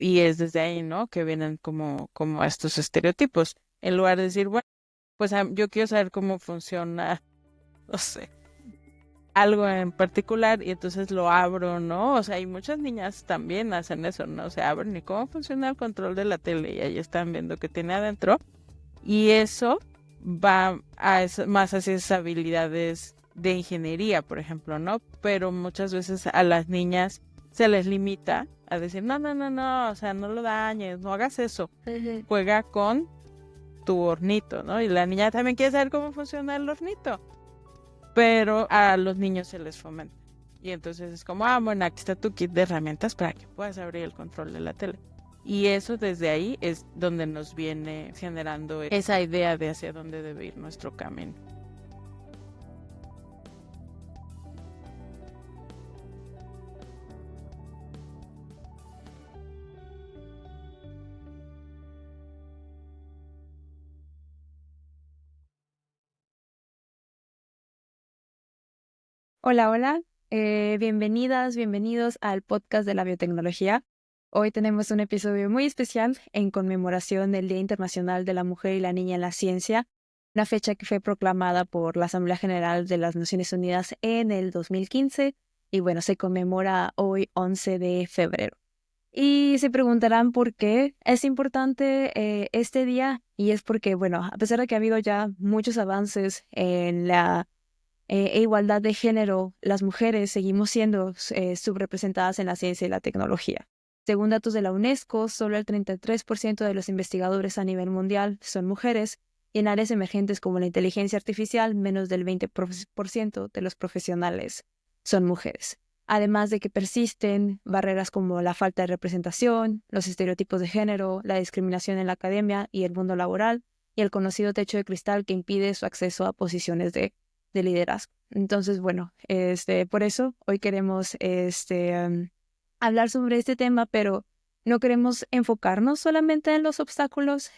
Y es desde ahí, ¿no? Que vienen como estos estereotipos. En lugar de decir, bueno, pues yo quiero saber cómo funciona, no sé, algo en particular y entonces lo abro, ¿no? O sea, y muchas niñas también hacen eso, ¿no? O sea, abren y cómo funciona el control de la tele y ahí están viendo qué tiene adentro. Y eso va más hacia esas habilidades de ingeniería, por ejemplo, ¿no? Pero muchas veces a las niñas se les limita a decir, no, no, no, no, o sea, no lo dañes, no hagas eso. Ujú. Juega con tu hornito, ¿no? Y la niña también quiere saber cómo funciona el hornito, pero a los niños se les fomenta. Y entonces es como, bueno, aquí está tu kit de herramientas para que puedas abrir el control de la tele. Y eso desde ahí es donde nos viene generando esa idea de hacia dónde debe ir nuestro camino. Hola, hola. Bienvenidas, bienvenidos al podcast de la biotecnología. Hoy tenemos un episodio muy especial en conmemoración del Día Internacional de la Mujer y la Niña en la Ciencia, una fecha que fue proclamada por la Asamblea General de las Naciones Unidas en el 2015 y bueno, se conmemora hoy 11 de febrero. Y se preguntarán por qué es importante este día y es porque, bueno, a pesar de que ha habido ya muchos avances en la igualdad de género, las mujeres seguimos siendo subrepresentadas en la ciencia y la tecnología. Según datos de la UNESCO, solo el 33% de los investigadores a nivel mundial son mujeres y en áreas emergentes como la inteligencia artificial, menos del 20% de los profesionales son mujeres. Además de que persisten barreras como la falta de representación, los estereotipos de género, la discriminación en la academia y el mundo laboral, y el conocido techo de cristal que impide su acceso a posiciones de liderazgo. Entonces, bueno, por eso hoy queremos hablar sobre este tema, pero no queremos enfocarnos solamente en los obstáculos,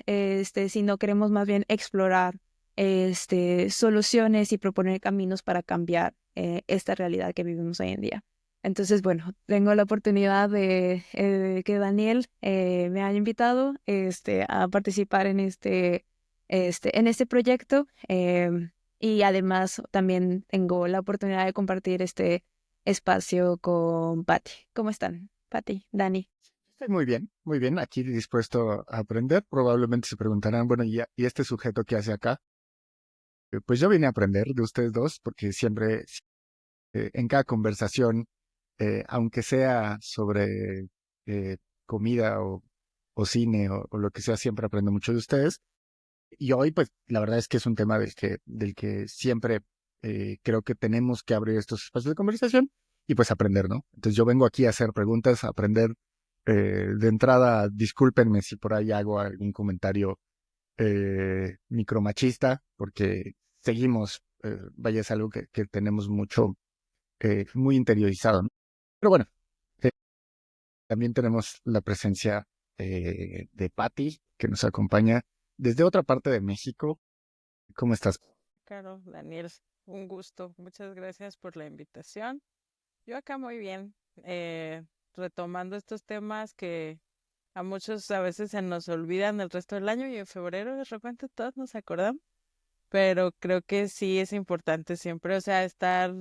sino queremos más bien explorar soluciones y proponer caminos para cambiar esta realidad que vivimos hoy en día. Entonces, bueno, tengo la oportunidad de que Daniel me haya invitado a participar en este proyecto. Y además también tengo la oportunidad de compartir este espacio con Patti. ¿Cómo están? Patti, Dani. Estoy muy bien, aquí dispuesto a aprender. Probablemente se preguntarán, bueno, ¿y este sujeto qué hace acá? Pues yo vine a aprender de ustedes dos, porque siempre en cada conversación, aunque sea sobre eh, comida o cine o lo que sea, siempre aprendo mucho de ustedes. Y hoy, pues, la verdad es que es un tema del que siempre creo que tenemos que abrir estos espacios de conversación y pues aprender, ¿no? Entonces yo vengo aquí a hacer preguntas, a aprender. De entrada, discúlpenme si por ahí hago algún comentario micromachista, porque seguimos, vaya, es algo que tenemos mucho, muy interiorizado, ¿no? Pero bueno, eh, también tenemos la presencia de Patti, que nos acompaña desde otra parte de México. ¿Cómo estás? Claro, Daniel, un gusto. Muchas gracias por la invitación. Yo acá muy bien, retomando estos temas que a muchos a veces se nos olvidan el resto del año y en febrero de repente todos nos acordamos. Pero creo que sí es importante siempre, o sea, estar,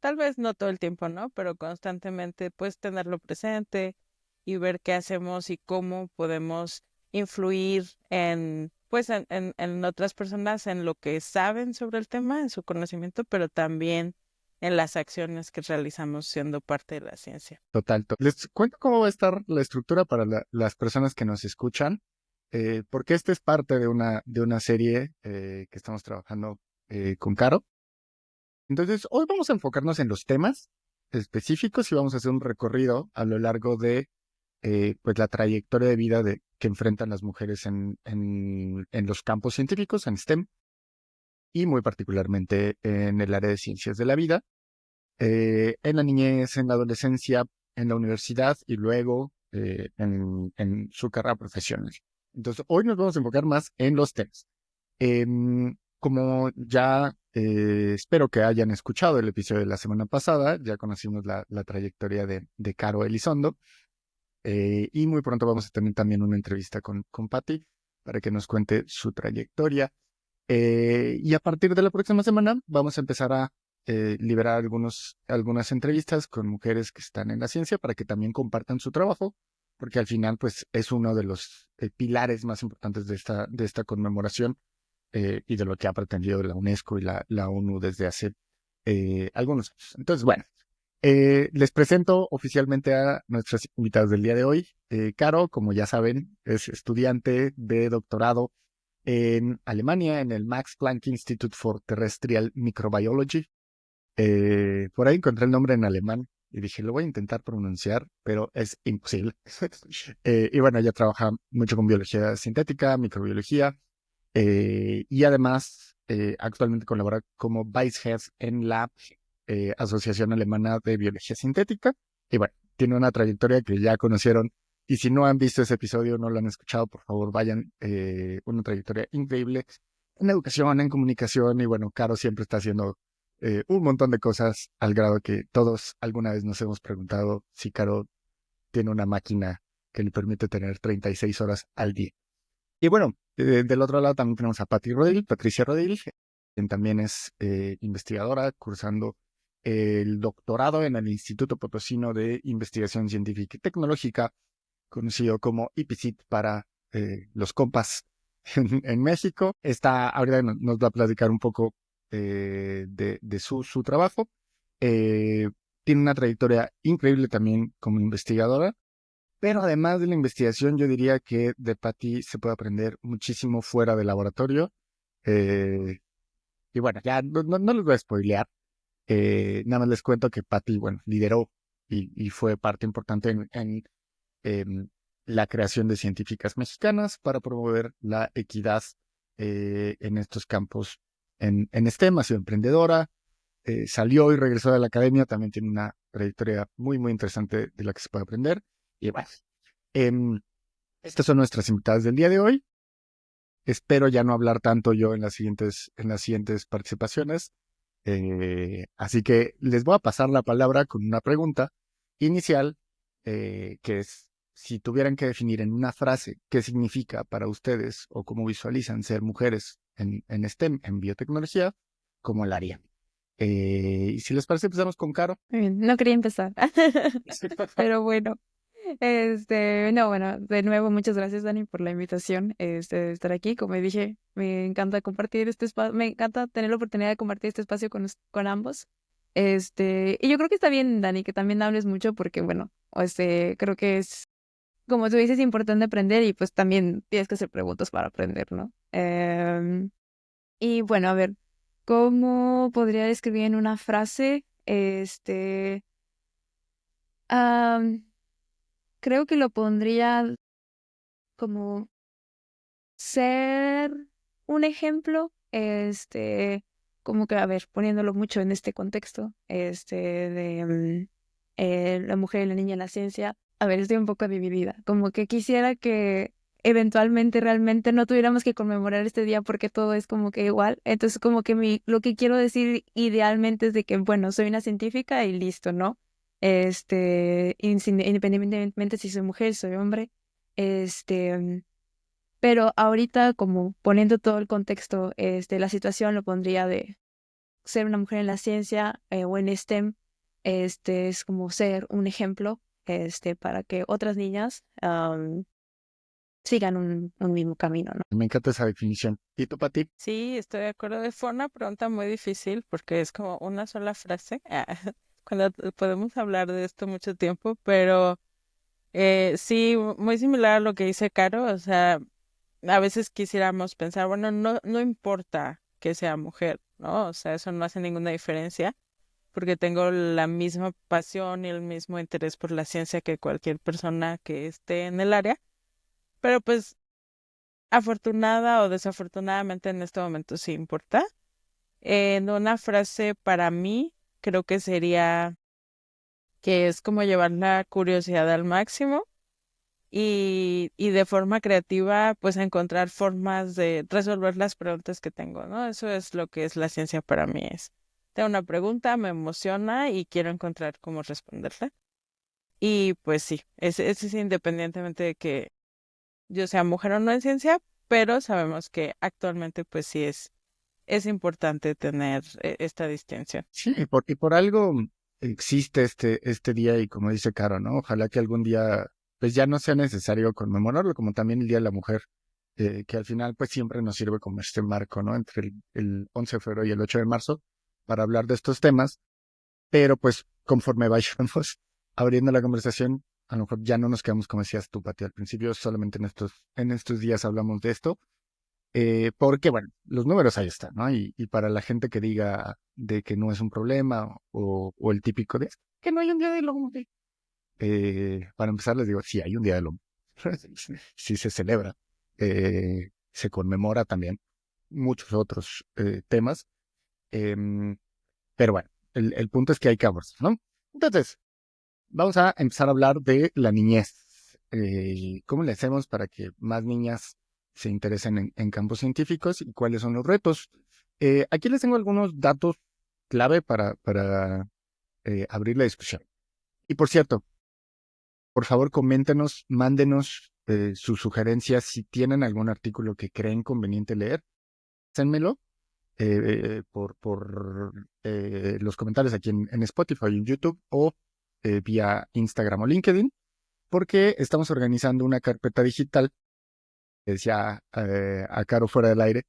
tal vez no todo el tiempo, ¿no? Pero constantemente, pues, tenerlo presente y ver qué hacemos y cómo podemos influir en, pues, en otras personas, en lo que saben sobre el tema, en su conocimiento, pero también en las acciones que realizamos siendo parte de la ciencia. Total. Les cuento cómo va a estar la estructura para las personas que nos escuchan, porque esta es parte de una serie que estamos trabajando con Caro. Entonces, hoy vamos a enfocarnos en los temas específicos y vamos a hacer un recorrido a lo largo de pues la trayectoria de vida que enfrentan las mujeres en los campos científicos, en STEM, y muy particularmente en el área de ciencias de la vida, en la niñez, en la adolescencia, en la universidad y luego en su carrera profesional. Entonces, hoy nos vamos a enfocar más en los temas. Como ya espero que hayan escuchado el episodio de la semana pasada, ya conocimos la trayectoria de Caro Elizondo. Y muy pronto vamos a tener también una entrevista con Patti para que nos cuente su trayectoria. Y a partir de la próxima semana vamos a empezar a liberar algunas entrevistas con mujeres que están en la ciencia para que también compartan su trabajo, porque al final pues es uno de los pilares más importantes de esta conmemoración y de lo que ha pretendido la UNESCO y la ONU desde hace algunos años. Entonces, bueno, les presento oficialmente a nuestras invitadas del día de hoy. Caro, como ya saben, es estudiante de doctorado en Alemania, en el Max Planck Institute for Terrestrial Microbiology. Por ahí encontré el nombre en alemán y dije, lo voy a intentar pronunciar, pero es imposible. Y bueno, ella trabaja mucho con biología sintética, microbiología, y además actualmente colabora como Vice Head en la Asociación Alemana de Biología Sintética. Y bueno, tiene una trayectoria que ya conocieron. Y si no han visto ese episodio, no lo han escuchado, por favor, vayan. Una trayectoria increíble en educación, en comunicación. Y bueno, Caro siempre está haciendo un montón de cosas al grado que todos alguna vez nos hemos preguntado si Caro tiene una máquina que le permite tener 36 horas al día. Y bueno, del otro lado también tenemos a Patricia Rodil, quien también es investigadora, cursando el doctorado en el Instituto Potosino de Investigación Científica y Tecnológica, conocido como IPCIT para los compas en México. Ahorita nos va a platicar un poco de su trabajo. Tiene una trayectoria increíble también como investigadora. Pero además de la investigación, yo diría que de Patty se puede aprender muchísimo fuera del laboratorio. Eh, y bueno, ya no les voy a spoilear. Nada más les cuento que Patty, bueno, lideró y fue parte importante en la creación de científicas mexicanas para promover la equidad en estos campos en STEM. Ha sido emprendedora, salió y regresó de la academia. También tiene una trayectoria muy, muy interesante de la que se puede aprender. Y bueno, Em, estas son nuestras invitadas del día de hoy. Espero ya no hablar tanto yo en las siguientes participaciones. Así que les voy a pasar la palabra con una pregunta inicial, que es, si tuvieran que definir en una frase qué significa para ustedes o cómo visualizan ser mujeres en STEM, en biotecnología, ¿cómo lo harían? Y si les parece, empezamos con Caro. Muy bien, no quería empezar, pero bueno. No, bueno, de nuevo, muchas gracias, Dani, por la invitación, de estar aquí. Como dije, me encanta compartir este espacio, me encanta tener la oportunidad de compartir este espacio con ambos. Y yo creo que está bien, Dani, que también hables mucho porque, bueno, creo que es, como tú dices, importante aprender y pues también tienes que hacer preguntas para aprender, ¿no? Y bueno, a ver, ¿cómo podría describir en una frase? Am, Creo que lo pondría como ser un ejemplo, como que, a ver, poniéndolo mucho en este contexto, la mujer y la niña en la ciencia. A ver, estoy un poco dividida, como que quisiera que eventualmente realmente no tuviéramos que conmemorar este día porque todo es como que igual. Entonces, como que lo que quiero decir idealmente es de que, bueno, soy una científica y listo, ¿no? Independientemente si soy mujer, soy hombre, pero ahorita, como poniendo todo el contexto, la situación lo pondría de ser una mujer en la ciencia o en STEM. Es como ser un ejemplo, para que otras niñas sigan un mismo camino, ¿no? Me encanta esa definición. ¿Y tú, Pati? Sí, estoy de acuerdo. Fue una pregunta muy difícil porque es como una sola frase. Cuando podemos hablar de esto mucho tiempo, pero sí, muy similar a lo que dice Caro. O sea, a veces quisiéramos pensar, bueno, no importa que sea mujer, ¿no? O sea, eso no hace ninguna diferencia porque tengo la misma pasión y el mismo interés por la ciencia que cualquier persona que esté en el área. Pero pues, afortunada o desafortunadamente en este momento sí importa. En una frase para mí, creo que sería que es como llevar la curiosidad al máximo y de forma creativa, pues encontrar formas de resolver las preguntas que tengo, ¿no? Eso es lo que es la ciencia para mí. Tengo una pregunta, me emociona y quiero encontrar cómo responderla. Y pues sí, ese es independientemente de que yo sea mujer o no en ciencia, pero sabemos que actualmente pues sí es importante tener esta distinción. Sí, y por algo existe este día y como dice Caro, ¿no? Ojalá que algún día pues ya no sea necesario conmemorarlo, como también el Día de la Mujer, que al final pues siempre nos sirve como este marco, ¿no? Entre el 11 de febrero y el 8 de marzo para hablar de estos temas, pero pues conforme vayamos abriendo la conversación, a lo mejor ya no nos quedamos como decías tú, Pati, al principio solamente en estos días hablamos de esto, porque, bueno, los números ahí están, ¿no? Y para la gente que diga de que no es un problema o el típico de "Es que no hay un día del hombre". Para empezar, les digo, sí hay un día del hombre. Sí se celebra. Se conmemora también muchos otros temas. em, pero bueno, el punto es que hay que abordar, ¿no? Entonces, vamos a empezar a hablar de la niñez. ¿Cómo le hacemos para que más niñas se interesen en campos científicos y cuáles son los retos? Aquí les tengo algunos datos clave para abrir la discusión. Y por cierto, por favor, coméntenos, mándenos sus sugerencias. Si tienen algún artículo que creen conveniente leer, hácenmelo por los comentarios aquí en Spotify, en YouTube o vía Instagram o LinkedIn, porque estamos organizando una carpeta digital, que decía a Caro fuera del aire,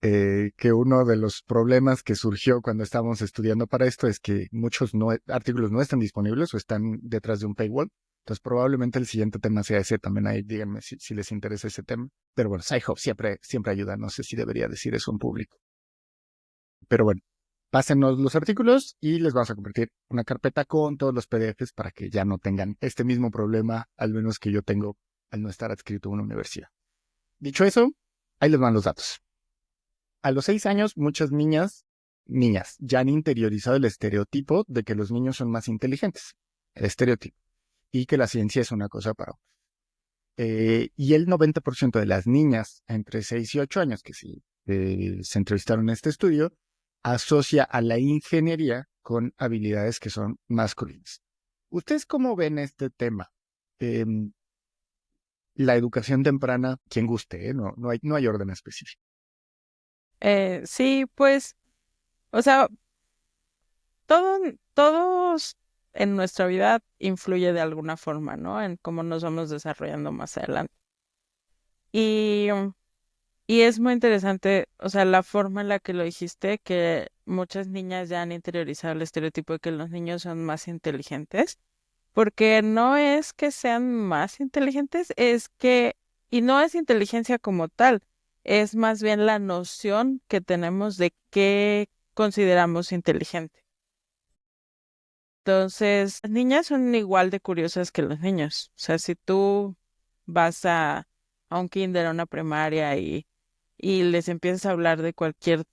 que uno de los problemas que surgió cuando estábamos estudiando para esto es que muchos artículos no están disponibles o están detrás de un paywall. Entonces probablemente el siguiente tema sea ese. También ahí díganme si les interesa ese tema. Pero bueno, SciHub siempre ayuda. No sé si debería decir eso en público. Pero bueno, pásenos los artículos y les vamos a compartir una carpeta con todos los PDFs para que ya no tengan este mismo problema, al menos que yo tengo al no estar adscrito a una universidad. Dicho eso, ahí les van los datos. A los 6 años, muchas niñas ya han interiorizado el estereotipo de que los niños son más inteligentes, el estereotipo, y que la ciencia es una cosa para otros. Y el 90% de las niñas entre 6 y 8 años que sí, se entrevistaron en este estudio, asocia a la ingeniería con habilidades que son masculinas. ¿Ustedes cómo ven este tema? La educación temprana, quien guste, ¿eh? No hay orden específico. Sí, pues, o sea, todos en nuestra vida influye de alguna forma, ¿no? En cómo nos vamos desarrollando más adelante. Y, y es muy interesante, o sea, la forma en la que lo dijiste, que muchas niñas ya han interiorizado el estereotipo de que los niños son más inteligentes, porque no es que sean más inteligentes, es que, y no es inteligencia como tal, es más bien la noción que tenemos de qué consideramos inteligente. Entonces, las niñas son igual de curiosas que los niños. O sea, si tú vas a un kinder, a una primaria y les empiezas a hablar de cualquier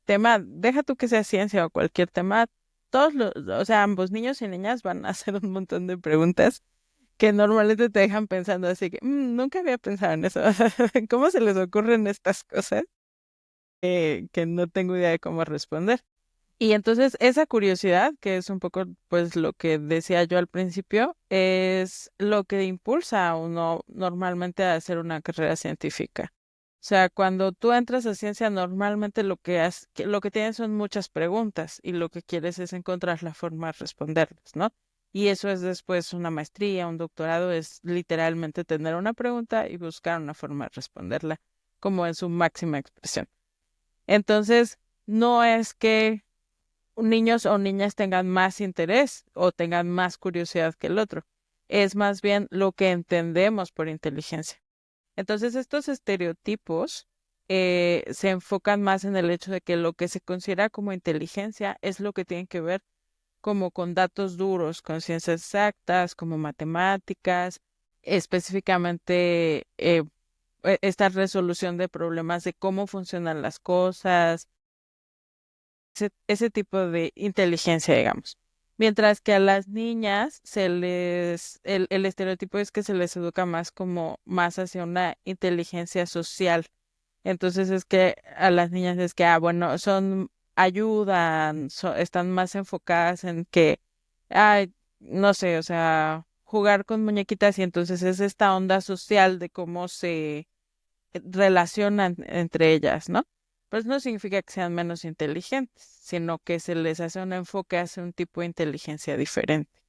tema, deja tú que sea ciencia o cualquier tema, o sea, ambos niños y niñas van a hacer un montón de preguntas que normalmente te dejan pensando así que nunca había pensado en eso. ¿Cómo se les ocurren estas cosas? Que no tengo idea de cómo responder. Y entonces esa curiosidad, que es un poco pues lo que decía yo al principio, es lo que impulsa a uno normalmente a hacer una carrera científica. O sea, cuando tú entras a ciencia, normalmente lo que tienes son muchas preguntas y lo que quieres es encontrar la forma de responderlas, ¿no? Y eso es después una maestría, un doctorado, es literalmente tener una pregunta y buscar una forma de responderla, como en su máxima expresión. Entonces, no es que niños o niñas tengan más interés o tengan más curiosidad que el otro. Es más bien lo que entendemos por inteligencia. Entonces, estos estereotipos se enfocan más en el hecho de que lo que se considera como inteligencia es lo que tiene que ver como con datos duros, con ciencias exactas, como matemáticas, específicamente esta resolución de problemas de cómo funcionan las cosas, ese tipo de inteligencia, digamos. Mientras que a las niñas el estereotipo es que se les educa más como más hacia una inteligencia social. Entonces es que a las niñas es que, ayudan, están más enfocadas en que, no sé, o sea, jugar con muñequitas y entonces es esta onda social de cómo se relacionan entre ellas, ¿no? Pero eso no significa que sean menos inteligentes, sino que se les hace un enfoque hacia un tipo de inteligencia diferente.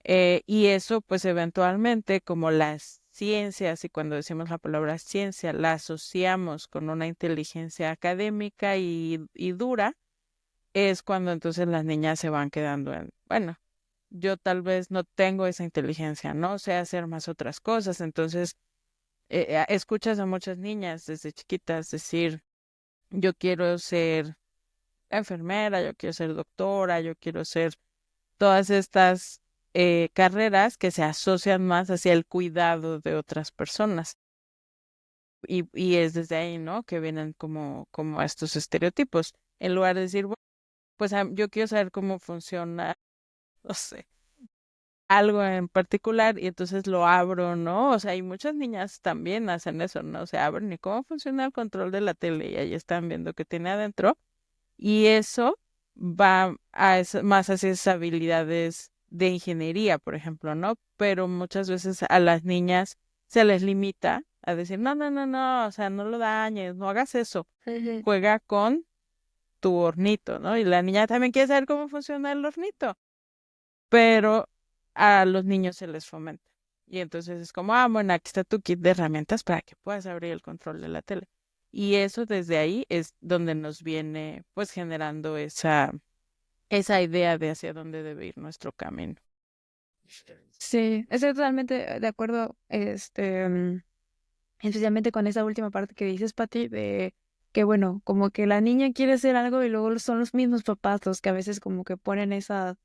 Y eso, pues eventualmente, como las ciencias, y cuando decimos la palabra ciencia, la asociamos con una inteligencia académica y dura, es cuando entonces las niñas se van quedando en, bueno, yo tal vez no tengo esa inteligencia, no sé hacer más otras cosas, entonces escuchas a muchas niñas desde chiquitas decir, yo quiero ser enfermera, yo quiero ser doctora, yo quiero ser todas estas carreras que se asocian más hacia el cuidado de otras personas. Y es desde ahí, ¿no? Que vienen como estos estereotipos. En lugar de decir, bueno, pues yo quiero saber cómo funciona, no sé, algo en particular y entonces lo abro, ¿no? O sea, y muchas niñas también hacen eso, ¿no? O sea, abren y cómo funciona el control de la tele y ahí están viendo qué tiene adentro y eso va más hacia esas habilidades de ingeniería, por ejemplo, ¿no? Pero muchas veces a las niñas se les limita a decir, no, no, no, no, o sea, no lo dañes, no hagas eso, Ujú. juega con tu hornito, ¿no? Y la niña también quiere saber cómo funciona el hornito, pero a los niños se les fomenta. Y entonces es como, bueno, aquí está tu kit de herramientas para que puedas abrir el control de la tele. Y eso desde ahí es donde nos viene pues generando esa idea de hacia dónde debe ir nuestro camino. Sí, estoy totalmente de acuerdo, especialmente con esa última parte que dices, Pati, de que bueno, como que la niña quiere hacer algo y luego son los mismos papás los que a veces como que ponen esa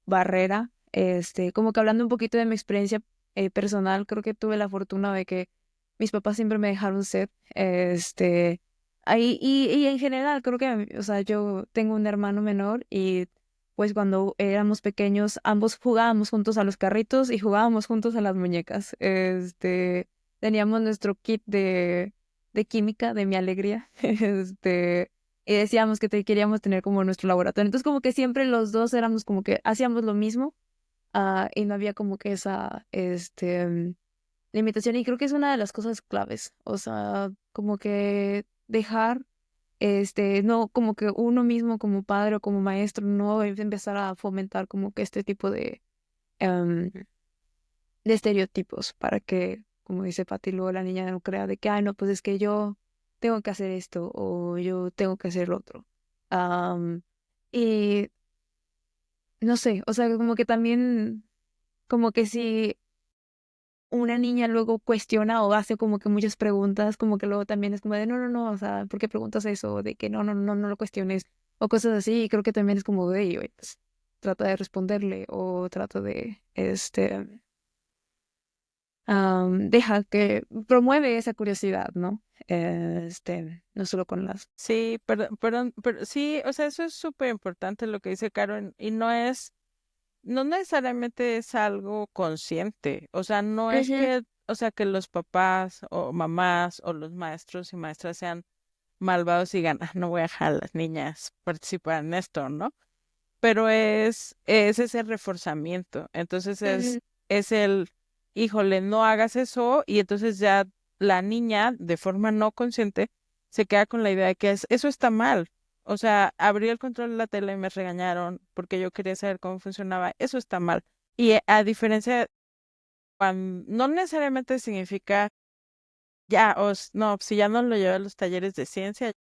barrera, como que hablando un poquito de mi experiencia personal, creo que tuve la fortuna de que mis papás siempre me dejaron ser, ahí, y en general creo que, o sea, yo tengo un hermano menor y pues cuando éramos pequeños ambos jugábamos juntos a los carritos y jugábamos juntos a las muñecas, teníamos nuestro kit de química, de mi alegría, y decíamos que queríamos tener como nuestro laboratorio. Entonces como que siempre los dos éramos como que hacíamos lo mismo, y no había como que esa limitación. Y creo que es una de las cosas claves. O sea, como que dejar, no como que uno mismo como padre o como maestro, no empezar a fomentar como que este tipo em, de estereotipos para que, como dice Pati, luego la niña no crea de que, ay, no, pues es que yo tengo que hacer esto o yo tengo que hacer lo otro. Am, y no sé, o sea, como que también, como que si una niña luego cuestiona o hace como que muchas preguntas, como que luego también es como de, no, no, no, o sea, ¿por qué preguntas eso? De que no, no, no, no lo cuestiones o cosas así. Y creo que también es como de, oye, pues, trata de responderle o trata de, deja que promueve esa curiosidad, ¿no? No solo con las... Sí, pero sí, o sea, eso es súper importante lo que dice Karen, y no necesariamente es algo consciente, o sea, no es Ujú. que, o sea, que los papás o mamás o los maestros y maestras sean malvados y digan, no voy a dejar a las niñas participar en esto, ¿no? Pero es ese reforzamiento. Entonces Ujú. es híjole, no hagas eso, y entonces ya la niña, de forma no consciente, se queda con la idea de que eso está mal. O sea, abrí el control de la tele y me regañaron porque yo quería saber cómo funcionaba. Eso está mal. Y a diferencia, no necesariamente significa ya, no, si ya no lo llevé a los talleres de ciencia,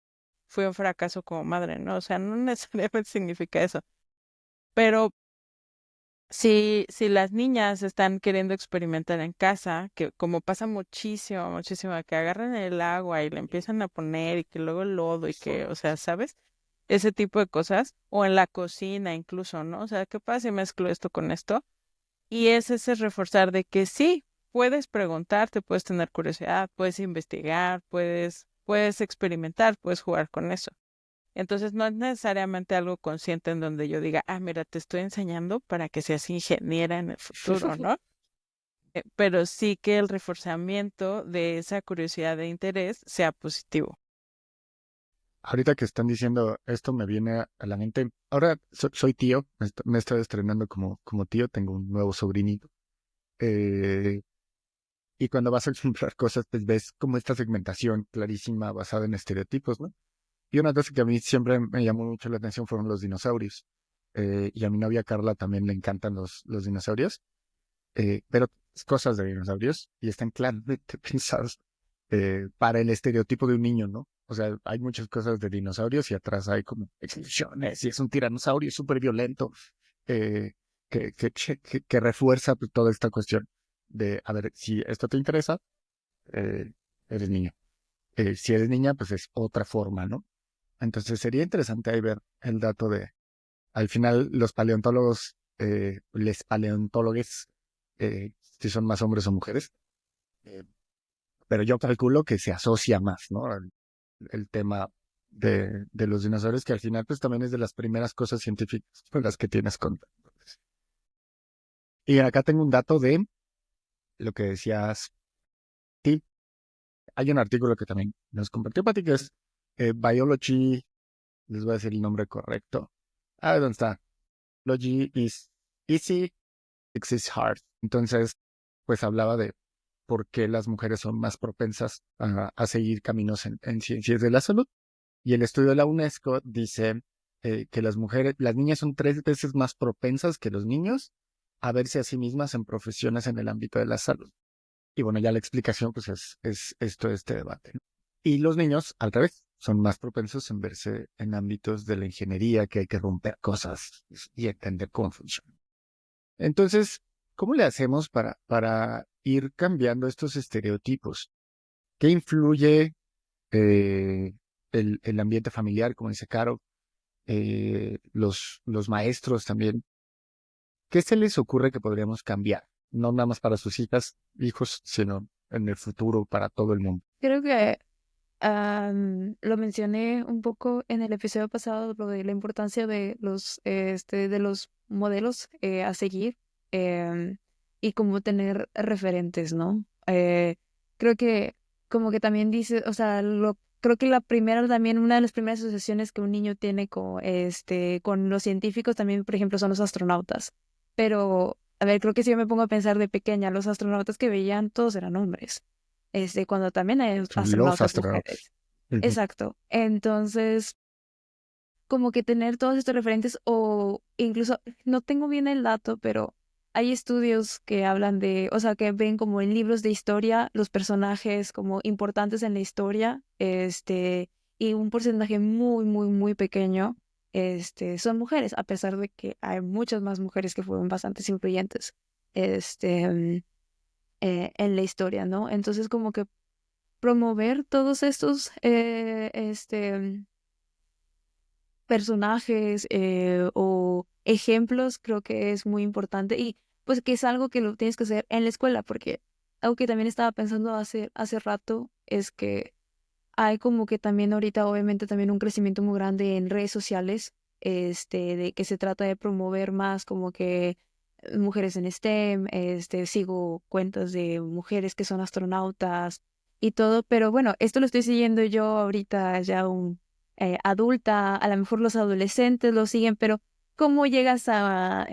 fui un fracaso como madre, ¿no? O sea, no necesariamente significa eso. Pero si las niñas están queriendo experimentar en casa, que como pasa muchísimo, muchísimo, que agarran el agua y le empiezan a poner y que luego el lodo y que, o sea, ¿sabes? Ese tipo de cosas, o en la cocina incluso, ¿no? O sea, ¿qué pasa si mezclo esto con esto? Y es ese reforzar de que sí, puedes preguntarte, puedes tener curiosidad, puedes investigar, puedes experimentar, puedes jugar con eso. Entonces no es necesariamente algo consciente en donde yo diga, mira, te estoy enseñando para que seas ingeniera en el futuro, ¿no? Pero sí que el reforzamiento de esa curiosidad e interés sea positivo. ahorita que están diciendo esto me viene a la mente. Ahora soy tío, me he estado estrenando como tío, tengo un nuevo sobrinito. eh, y cuando vas a comprar cosas, pues ves como esta segmentación clarísima basada en estereotipos, ¿no? Y una cosa que a mí siempre me llamó mucho la atención fueron los dinosaurios. Y a mi novia Carla también le encantan los dinosaurios, pero es cosas de dinosaurios y están claramente pensados para el estereotipo de un niño, ¿no? O sea, hay muchas cosas de dinosaurios y atrás hay como explosiones y es un tiranosaurio súper violento eh, que refuerza pues, toda esta cuestión de, a ver, si esto te interesa, eh, eres niño. Si eres niña, pues es otra forma, ¿no? Entonces sería interesante ahí ver el dato de, al final, los paleontólogos, les paleontólogos, si son más hombres o mujeres, eh, pero yo calculo que se asocia más, ¿no? El tema de los dinosaurios, que al final pues también es de las primeras cosas científicas con las que tienes contacto. Y acá tengo un dato de lo que decías. Sí, hay un artículo que también nos compartió Pati, que es Biology, les voy a decir el nombre correcto. ¿Dónde está? Biology is easy, sex is hard. Entonces, pues hablaba de por qué las mujeres son más propensas a seguir caminos en ciencias de la salud. Y el estudio de la UNESCO dice que las niñas son 3 veces más propensas que los niños a verse a sí mismas en profesiones en el ámbito de la salud. Y bueno, ya la explicación pues es todo este debate, ¿no? Y los niños, al revés, son más propensos en verse en ámbitos de la ingeniería, que hay que romper cosas y entender cómo funciona. Entonces, ¿cómo le hacemos para ir cambiando estos estereotipos? ¿Qué influye eh, el ambiente familiar, como dice Caro, los maestros también? ¿Qué se les ocurre que podríamos cambiar? No nada más para sus hijas, hijos, sino en el futuro para todo el mundo. Creo que lo mencioné un poco en el episodio pasado, lo de la importancia de los modelos a seguir, y como tener referentes, ¿no? Creo que como que también dice, o sea, creo que una de las primeras asociaciones que un niño tiene con los científicos también, por ejemplo, son los astronautas. Pero, a ver, creo que si yo me pongo a pensar de pequeña, los astronautas que veían todos eran hombres, cuando también hay Son los astronautas astronautas. mujeres. Ujú. Exacto. Entonces, como que tener todos estos referentes, o incluso, no tengo bien el dato, pero hay estudios que hablan o sea, que ven como en libros de historia los personajes como importantes en la historia, y un porcentaje muy, muy, muy pequeño, son mujeres, a pesar de que hay muchas más mujeres que fueron bastante influyentes, en la historia, ¿no? Entonces, como que promover todos estos personajes, o ejemplos, creo que es muy importante, y pues que es algo que lo tienes que hacer en la escuela, porque algo que también estaba pensando hace rato es que hay como que también ahorita obviamente también un crecimiento muy grande en redes sociales, de que se trata de promover más como que mujeres en STEM, sigo cuentas de mujeres que son astronautas y todo, pero bueno, esto lo estoy siguiendo yo ahorita ya adulta, a lo mejor los adolescentes lo siguen, pero ¿cómo llegas a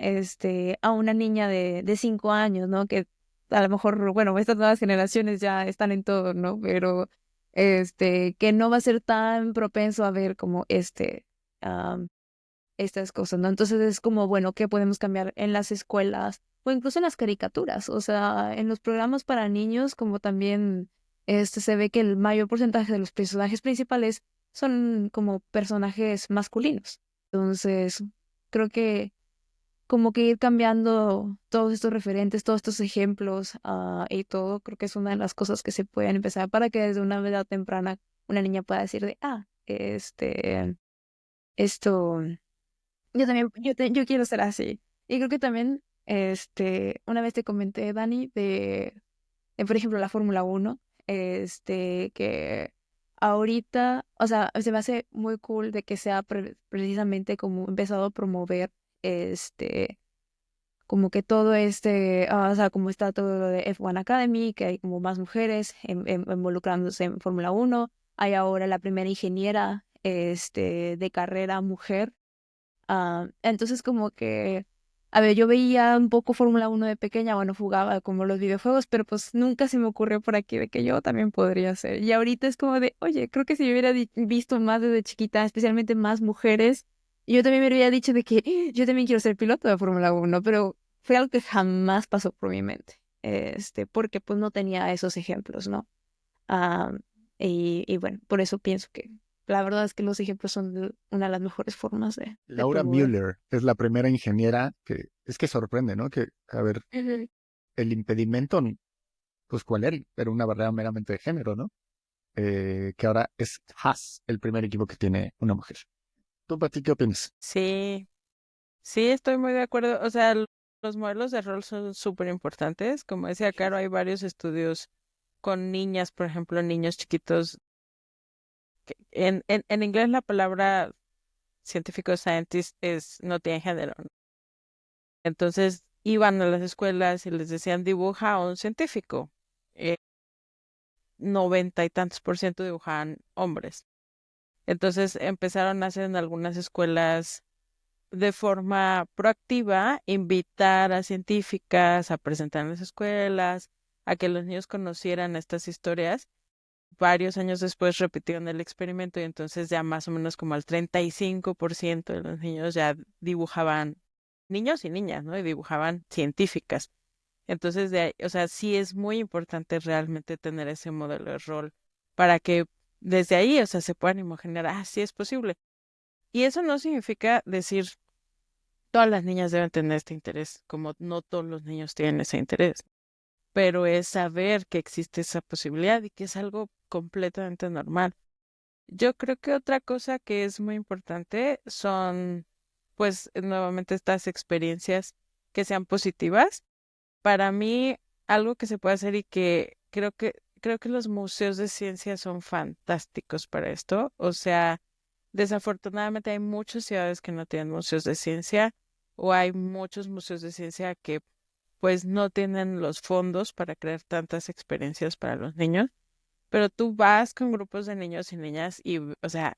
una niña de 5 años, ¿no? Que a lo mejor, bueno, estas nuevas generaciones ya están en todo, ¿no? Pero que no va a ser tan propenso a ver como estas cosas, ¿no? Entonces es como, bueno, ¿qué podemos cambiar en las escuelas o incluso en las caricaturas? O sea, en los programas para niños, como también se ve que el mayor porcentaje de los personajes principales son como personajes masculinos. Entonces, creo que como que ir cambiando todos estos referentes, todos estos ejemplos, y todo, creo que es una de las cosas que se pueden empezar para que desde una edad temprana una niña pueda decir esto, yo quiero ser así. Y creo que también, una vez te comenté, Dani, por ejemplo, la Fórmula 1, que ahorita, o sea, se me hace muy cool de que sea precisamente como empezado a promover, como que todo o sea, como está todo lo de F1 Academy, que hay como más mujeres involucrándose en Fórmula 1. Hay ahora la primera ingeniera, de carrera mujer. Entonces como que, a ver, yo veía un poco Fórmula 1 de pequeña, bueno, jugaba como los videojuegos, pero pues nunca se me ocurrió por aquí de que yo también podría ser. Y ahorita es como de, oye, creo que si yo hubiera visto más desde chiquita, especialmente más mujeres, yo también me hubiera dicho de que yo también quiero ser piloto de Fórmula 1, pero fue algo que jamás pasó por mi mente, porque pues no tenía esos ejemplos, ¿no? Ah, y bueno, por eso pienso que la verdad es que los ejemplos son una de las mejores formas de Laura promover. Mueller es la primera ingeniera que es que sorprende, ¿no? Que, a ver, Ujú. el impedimento, pues cuál era, era una barrera meramente de género, ¿no? Que ahora es Haas, el primer equipo que tiene una mujer. ¿Tú, Pati, qué opinas? Sí, sí, estoy muy de acuerdo. O sea, los modelos de rol son súper importantes. Como decía Caro, hay varios estudios con niñas, por ejemplo, niños chiquitos. En inglés la palabra científico scientist no tiene género, ¿no? Entonces iban a las escuelas y les decían dibuja a un científico. Eh, 90 y tantos % dibujaban hombres. Entonces empezaron a hacer en algunas escuelas de forma proactiva, invitar a científicas a presentar en las escuelas, a que los niños conocieran estas historias. Varios años después repitieron el experimento y entonces ya más o menos como el 35% de los niños ya dibujaban, niños y niñas, ¿no? Y dibujaban científicas. Entonces, o sea, sí es muy importante realmente tener ese modelo de rol para que desde ahí, o sea, se puedan imaginar, sí es posible. Y eso no significa decir todas las niñas deben tener este interés, como no todos los niños tienen ese interés, pero es saber que existe esa posibilidad y que es algo completamente normal. Yo creo que otra cosa que es muy importante son, pues, nuevamente estas experiencias que sean positivas. Para mí, algo que se puede hacer y que creo que los museos de ciencia son fantásticos para esto. O sea, desafortunadamente hay muchas ciudades que no tienen museos de ciencia o hay muchos museos de ciencia que pues no tienen los fondos para crear tantas experiencias para los niños, pero tú vas con grupos de niños y niñas y, o sea,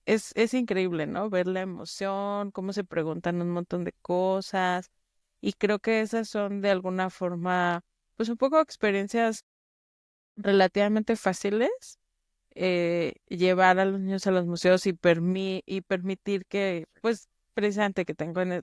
es increíble, ¿no? Ver la emoción, cómo se preguntan un montón de cosas y creo que esas son de alguna forma, pues un poco experiencias relativamente fáciles, llevar a los niños a los museos y permitir que, pues, precisamente que tengan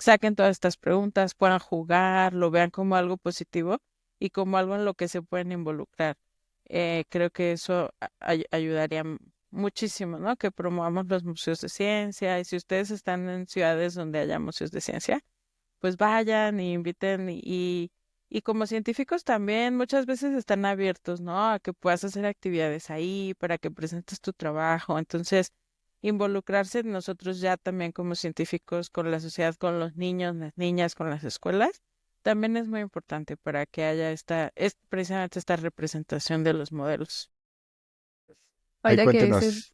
saquen todas estas preguntas, puedan jugar, lo vean como algo positivo y como algo en lo que se pueden involucrar. Creo que eso ayudaría muchísimo, ¿no? Que promovamos los museos de ciencia y si ustedes están en ciudades donde haya museos de ciencia, pues vayan y inviten y como científicos también muchas veces están abiertos, ¿no? A que puedas hacer actividades ahí para que presentes tu trabajo. Entonces, involucrarse nosotros ya también como científicos con la sociedad, con los niños, las niñas, con las escuelas, también es muy importante para que haya precisamente esta representación de los modelos. Ahí Ahorita que dices, cuéntenos.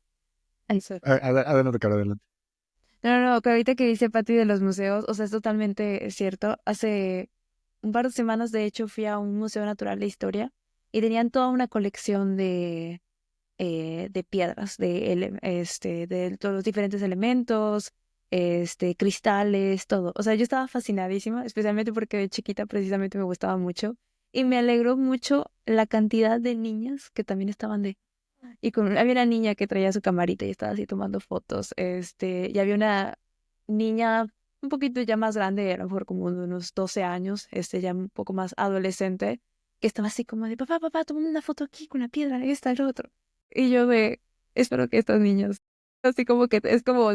ay, sorry. Adelante, Caro, adelante. No, que ahorita que dice Pati de los museos, o sea, es totalmente cierto. Hace un par de semanas, de hecho, fui a un museo natural de historia y tenían toda una colección de piedras, de todos los diferentes elementos, cristales, todo. O sea, yo estaba fascinadísima, especialmente porque de chiquita precisamente me gustaba mucho y me alegró mucho la cantidad de niñas que también estaban había una niña que traía su camarita y estaba así tomando fotos, y había una niña un poquito ya más grande, a lo mejor como de unos 12 años, ya un poco más adolescente, que estaba así como de, papá, toma una foto aquí con la piedra, esta, el otro. Y yo espero que estos niños, así como que es como,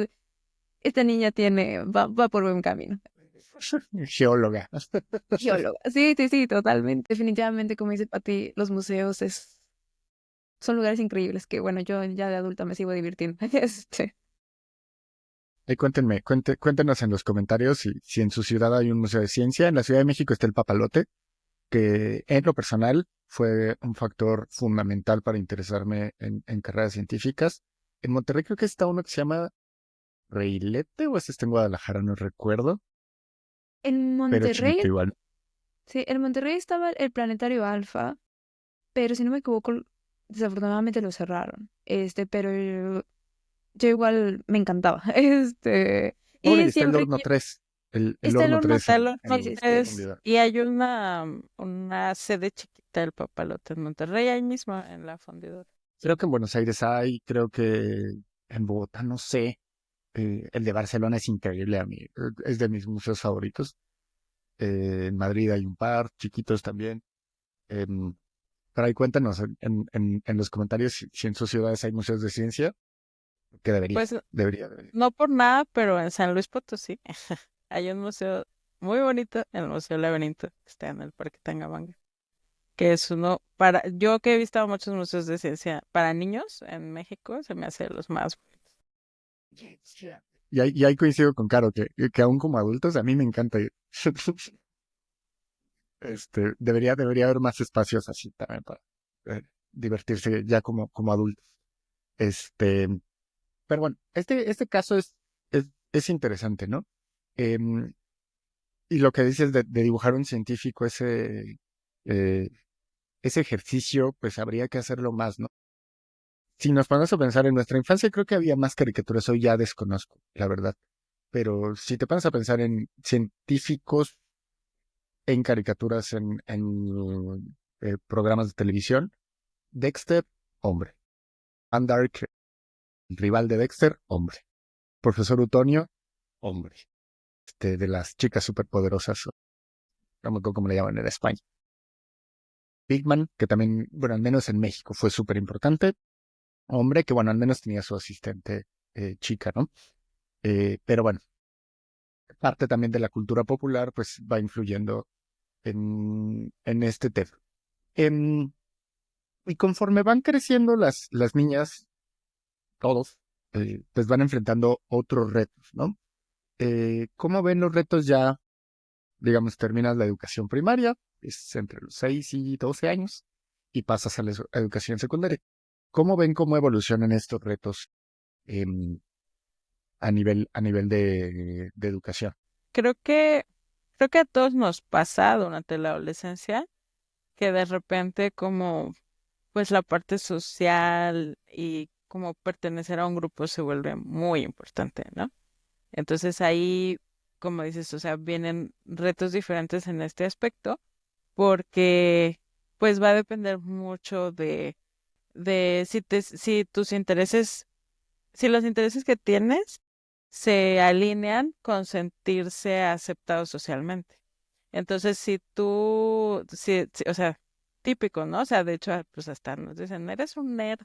esta niña va por buen camino. Geóloga. Geóloga. Sí, sí, sí, totalmente. Definitivamente, como dice Pati, los museos son lugares increíbles que, bueno, yo ya de adulta me sigo divirtiendo. Ahí cuéntenos en los comentarios si en su ciudad hay un museo de ciencia. En la Ciudad de México está el Papalote, que en lo personal fue un factor fundamental para interesarme en carreras científicas. En Monterrey creo que está uno que se llama Reilete, o este está en Guadalajara, no recuerdo, En pero Monterrey, chiquito igual. sí, en Monterrey estaba el Planetario Alfa, pero si no me equivoco, desafortunadamente lo cerraron. Pero yo igual me encantaba. Oh, y Y está el siempre horno 3, el está el horno horno, 3 Está el en Horno sí, sí, el sí. 3 fundidor. y hay una sede chiquita del Papalote en Monterrey, ahí mismo en la fundidora. Creo que en Buenos Aires hay, creo que en Bogotá, no sé. El de Barcelona es increíble a mí, es de mis museos favoritos. En Madrid hay un par, chiquitos también. Em, pero ahí cuéntanos en los comentarios si en sus ciudades hay museos de ciencia, que Pues debería. no por nada, pero en San Luis Potosí hay un museo muy bonito, el Museo Laberinto, que está en el Parque Tangamanga, que es uno yo que he visto muchos museos de ciencia para niños en México, se me hace de los más bonitos. Y ahí coincido con Caro, que aún como adultos a mí me encanta ir. Debería haber más espacios así también para divertirse ya como adultos. Este, pero bueno, este caso es interesante, ¿no? Em, y lo que dices de dibujar un científico, eh, ese ejercicio, pues habría que hacerlo más, ¿no? Si nos ponemos a pensar en nuestra infancia, creo que había más caricaturas, hoy ya desconozco, la verdad. Pero si te pones a pensar en científicos en caricaturas, en programas de televisión, Dexter, hombre. Dark, el rival de Dexter, hombre. Profesor Utonio, hombre. De las chicas superpoderosas, no me acuerdo cómo le llaman en España. Big Man, que también, bueno, al menos en México fue súper importante. Hombre, que bueno, al menos tenía su asistente chica, ¿no? Pero bueno, parte también de la cultura popular, pues va influyendo en este tema. Em, y conforme van creciendo las niñas, todos, pues van enfrentando otros retos, ¿no? ¿Cómo ven los retos ya, digamos, terminas la educación primaria, es entre los 6 y 12 años, y pasas a la educación secundaria? ¿Cómo ven cómo evolucionan estos retos em, a nivel de educación? Creo que, creo que a todos nos pasa durante la adolescencia que de repente como pues la parte social y como pertenecer a un grupo se vuelve muy importante, ¿no? Entonces ahí, como dices, o sea, vienen retos diferentes en este aspecto porque pues va a depender mucho de si tus intereses, si los intereses que tienes se alinean con sentirse aceptado socialmente. Entonces, o sea, típico, ¿no? O sea, de hecho, pues hasta nos dicen, eres un nerd.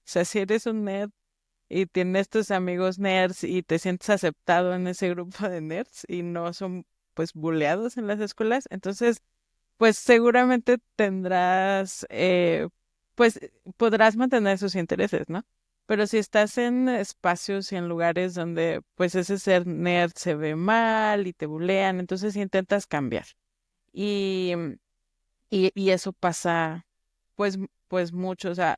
O sea, si eres un nerd y tienes tus amigos nerds y te sientes aceptado en ese grupo de nerds y no son, pues, buleados en las escuelas, entonces, pues seguramente tendrás, pues, podrás mantener sus intereses, ¿no? Pero si estás en espacios y en lugares donde, pues, ese ser nerd se ve mal y te bulean, entonces intentas cambiar. Y, y eso pasa, pues mucho, o sea,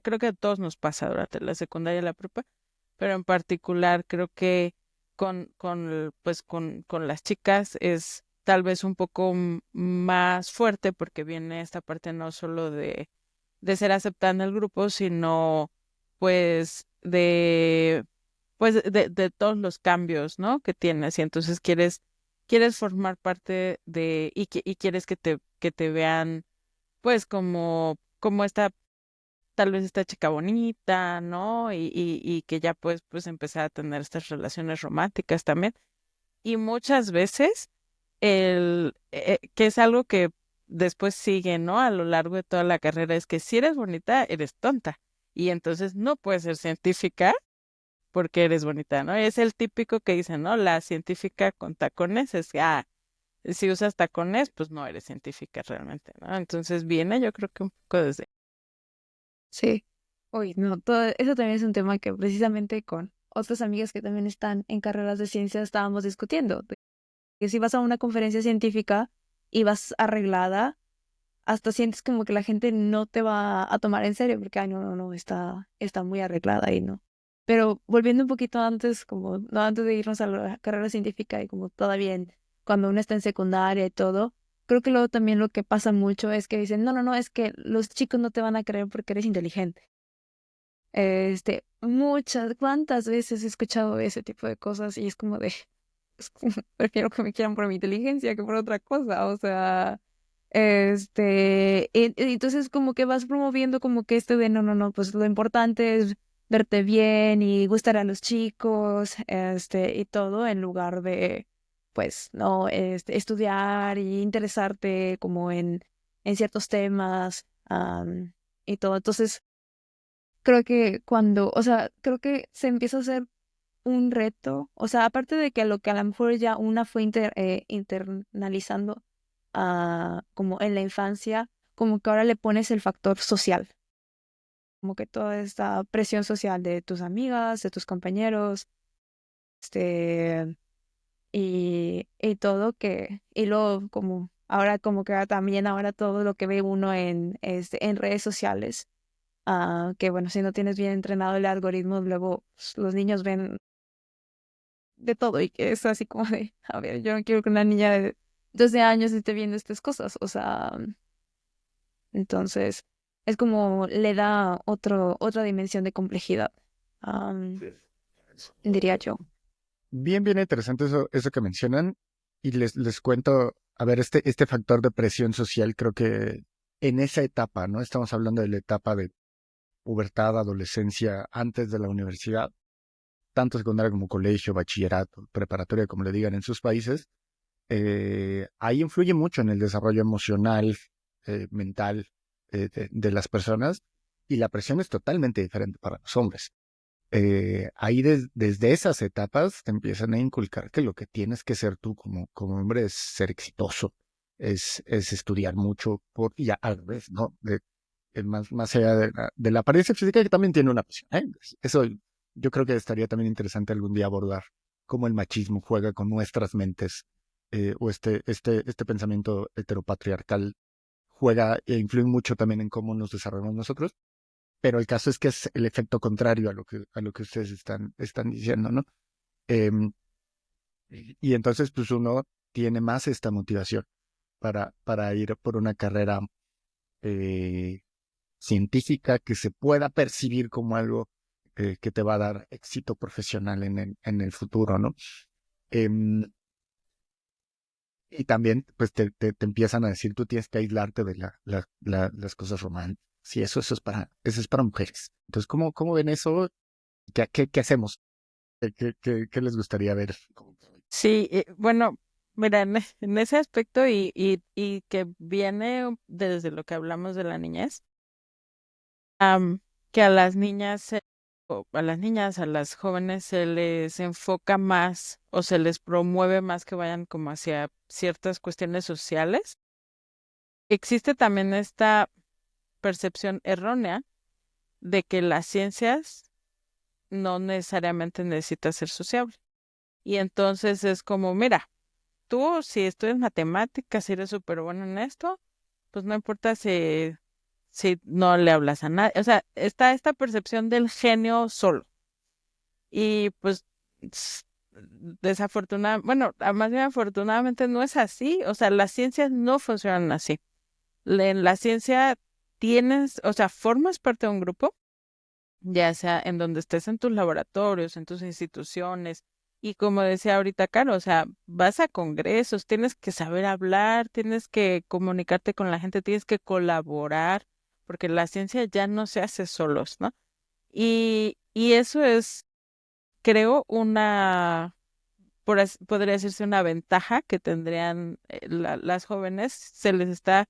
creo que a todos nos pasa durante la secundaria y la prepa, pero en particular creo que con las chicas es tal vez un poco más fuerte porque viene esta parte no solo de ser aceptada en el grupo, sino pues de todos los cambios, ¿no? Que tienes y entonces quieres formar parte y quieres que te vean pues como esta, tal vez esta chica bonita, ¿no? Y que ya pues empezar a tener estas relaciones románticas también. Y muchas veces que es algo que después sigue, ¿no? A lo largo de toda la carrera, es que si eres bonita, eres tonta. Y entonces no puedes ser científica porque eres bonita, ¿no? Es el típico que dicen, ¿no? La científica con tacones es, si usas tacones, pues no eres científica realmente, ¿no? Entonces viene, yo creo que un poco desde... Sí. Uy, no, todo eso también es un tema que precisamente con otras amigas que también están en carreras de ciencia estábamos discutiendo. De que si vas a una conferencia científica y vas arreglada, hasta sientes como que la gente no te va a tomar en serio, porque, ay, no, no, no, está muy arreglada y no. Pero volviendo un poquito antes, como, no antes de irnos a la carrera científica y como todavía cuando uno está en secundaria y todo, creo que luego también lo que pasa mucho es que dicen, no, es que los chicos no te van a creer porque eres inteligente. ¿Cuántas veces he escuchado ese tipo de cosas? Y es como de, prefiero que me quieran por mi inteligencia que por otra cosa, o sea, entonces como que vas promoviendo como que de no, pues lo importante es verte bien y gustar a los chicos, y todo en lugar de, pues, no, estudiar y interesarte como en ciertos temas, y todo. Entonces, creo que creo que se empieza a hacer un reto, o sea, aparte de que lo que a lo mejor ya una fue internalizando como en la infancia, como que ahora le pones el factor social, como que toda esta presión social de tus amigas, de tus compañeros, este, y todo y luego como ahora como que también ahora todo lo que ve uno en redes sociales, que bueno, si no tienes bien entrenado el algoritmo, luego pues, los niños ven de todo y que es así como de, a ver, yo no quiero que una niña de 12 años esté viendo estas cosas, o sea, entonces es como le da otra dimensión de complejidad, am, diría yo. Bien interesante eso que mencionan. Y les cuento, a ver, este factor de presión social, creo que en esa etapa, ¿no? Estamos hablando de la etapa de pubertad, adolescencia, antes de la universidad, tanto secundaria como colegio, bachillerato, preparatoria, como le digan en sus países. Ahí influye mucho en el desarrollo emocional, mental, de las personas, y la presión es totalmente diferente para los hombres. Ahí desde esas etapas te empiezan a inculcar que lo que tienes que ser tú como hombre es ser exitoso, es estudiar mucho, y al revés, ¿no? Más allá de la apariencia física, que también tiene una presión, ¿eh? Eso yo creo que estaría también interesante algún día abordar cómo el machismo juega con nuestras mentes, o este pensamiento heteropatriarcal juega e influye mucho también en cómo nos desarrollamos nosotros. Pero el caso es que es el efecto contrario a lo que ustedes están diciendo, ¿no? Em, y entonces, pues uno tiene más esta motivación para ir por una carrera eh, científica que se pueda percibir como algo que te va a dar éxito profesional en el futuro, ¿no? Em, y también, pues te empiezan a decir, tú tienes que aislarte de las cosas románticas. Sí, eso es para mujeres. Entonces, ¿cómo ven eso? ¿Qué hacemos? ¿Qué les gustaría ver? Sí, bueno, mira, en ese aspecto y que viene desde lo que hablamos de la niñez, que a las niñas, o a las niñas, a las jóvenes se les enfoca más o se les promueve más que vayan como hacia ciertas cuestiones sociales. Existe también esta percepción errónea de que las ciencias no necesariamente necesitas ser sociable. Y entonces es como, mira, tú si estudias matemáticas, si eres súper bueno en esto, pues no importa si no le hablas a nadie. O sea, está esta percepción del genio solo. Y pues desafortunadamente, bueno, más bien afortunadamente no es así. O sea, las ciencias no funcionan así. En la ciencia tienes, o sea, formas parte de un grupo, ya sea en donde estés en tus laboratorios, en tus instituciones, y como decía ahorita Caro, o sea, vas a congresos, tienes que saber hablar, tienes que comunicarte con la gente, tienes que colaborar, porque la ciencia ya no se hace solos, ¿no? Y eso es, creo, podría decirse una ventaja que tendrían las jóvenes, se les está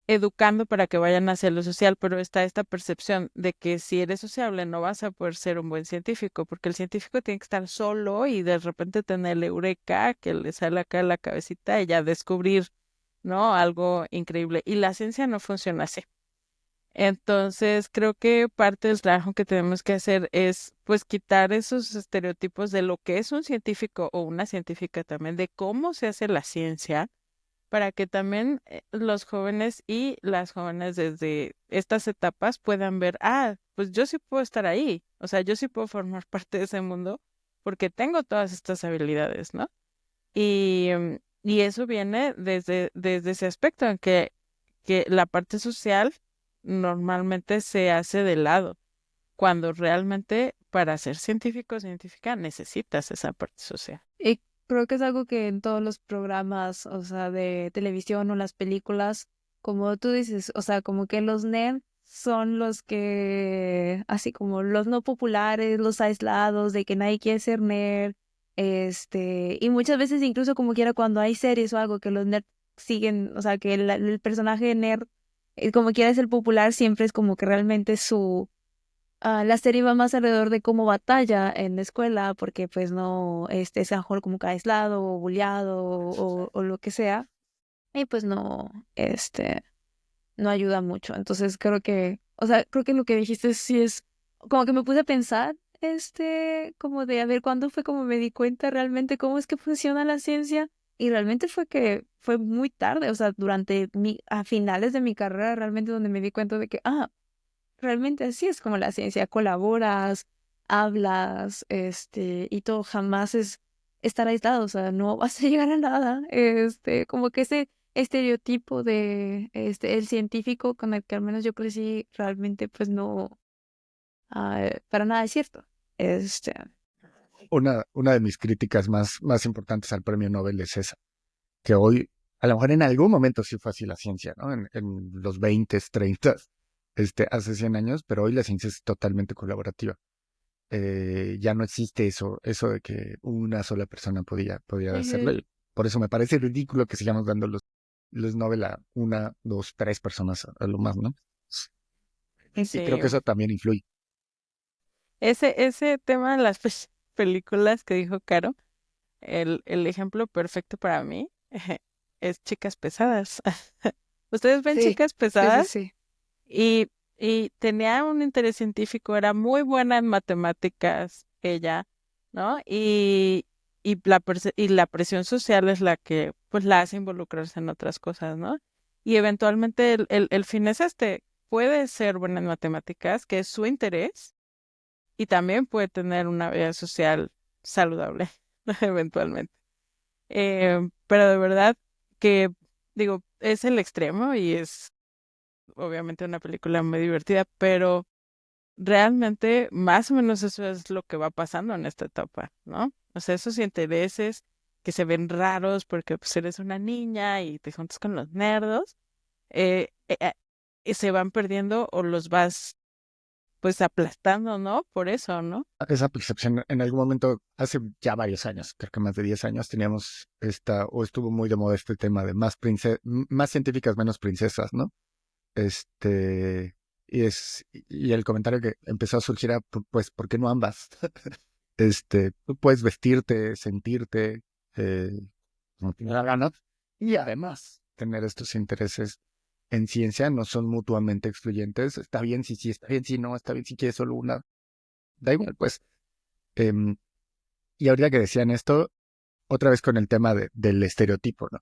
educando para que vayan hacia lo social, pero está esta percepción de que si eres sociable no vas a poder ser un buen científico, porque el científico tiene que estar solo y de repente tener el eureka que le sale acá en la cabecita y ya descubrir, ¿no? Algo increíble. Y la ciencia no funciona así. Entonces, creo que parte del trabajo que tenemos que hacer es, pues, quitar esos estereotipos de lo que es un científico o una científica también, de cómo se hace la ciencia para que también los jóvenes y las jóvenes desde estas etapas puedan ver, pues yo sí puedo estar ahí, o sea, yo sí puedo formar parte de ese mundo porque tengo todas estas habilidades, ¿no? Y Y eso viene desde ese aspecto en que la parte social normalmente se hace de lado, cuando realmente para ser científico o científica necesitas esa parte social. Y creo que es algo que en todos los programas, o sea, de televisión o las películas, como tú dices, o sea, como que los nerds son los que, así como los no populares, los aislados, de que nadie quiere ser nerd, y muchas veces incluso como quiera cuando hay series o algo que los nerds siguen, o sea, que el personaje nerd, como quiera es el popular, siempre es como que realmente la serie va más alrededor de cómo batalla en la escuela, porque pues no, es a lo mejor como que aislado o bulleado o lo que sea, y pues no, no ayuda mucho. Entonces creo que, o sea, creo que lo que dijiste sí es, como que me puse a pensar, como de, a ver, ¿cuándo fue como me di cuenta realmente cómo es que funciona la ciencia? Y realmente fue que fue muy tarde, o sea, a finales de mi carrera realmente donde me di cuenta de que, realmente así es como la ciencia, colaboras, hablas, y todo, jamás es estar aislado, o sea, no vas a llegar a nada, como que ese estereotipo de, el científico con el que al menos yo crecí, realmente pues no, para nada es cierto, este, Una de mis críticas más importantes al premio Nobel es esa, que hoy, a lo mejor en algún momento sí fue así la ciencia, ¿no? En los 20, 30, hace 100 años, pero hoy la ciencia es totalmente colaborativa. Ya no existe eso de que una sola persona podía hacerlo. Ujú. Y por eso me parece ridículo que sigamos dando los Nobel a una, dos, tres personas a lo más, ¿no? Y creo Sí, que eso también influye. ese tema de las películas que dijo Caro, el ejemplo perfecto para mí es Chicas Pesadas. Ustedes ven Sí, Chicas sí, sí, Pesadas sí. y, y tenía un interés científico, era muy buena en matemáticas ella, ¿no? Y la presión social es la que pues la hace involucrarse en otras cosas, ¿no? Y eventualmente el fin es puede ser buena en matemáticas, que es su interés, y también puede tener una vida social saludable, eventualmente. Pero de verdad que, digo, es el extremo y es obviamente una película muy divertida, pero realmente más o menos eso es lo que va pasando en esta etapa, ¿no? O sea, esos intereses que se ven raros porque pues eres una niña y te juntas con los nerdos, eh, eh, se van perdiendo o los vas pues aplastando, ¿no? Por eso, ¿no? Esa percepción en algún momento, hace ya varios años, creo que más de 10 años, teníamos o estuvo muy de moda este tema de más científicas, menos princesas, ¿no? Este, y el comentario que empezó a surgir era, pues, ¿por qué no ambas? Tú puedes vestirte, sentirte, eh, como te da la gana, y además tener estos intereses en ciencia no son mutuamente excluyentes. Está bien si sí, está bien si no, está bien si quieres solo una. Da igual, pues. Em, y ahorita que decían esto, otra vez con el tema del estereotipo, ¿no?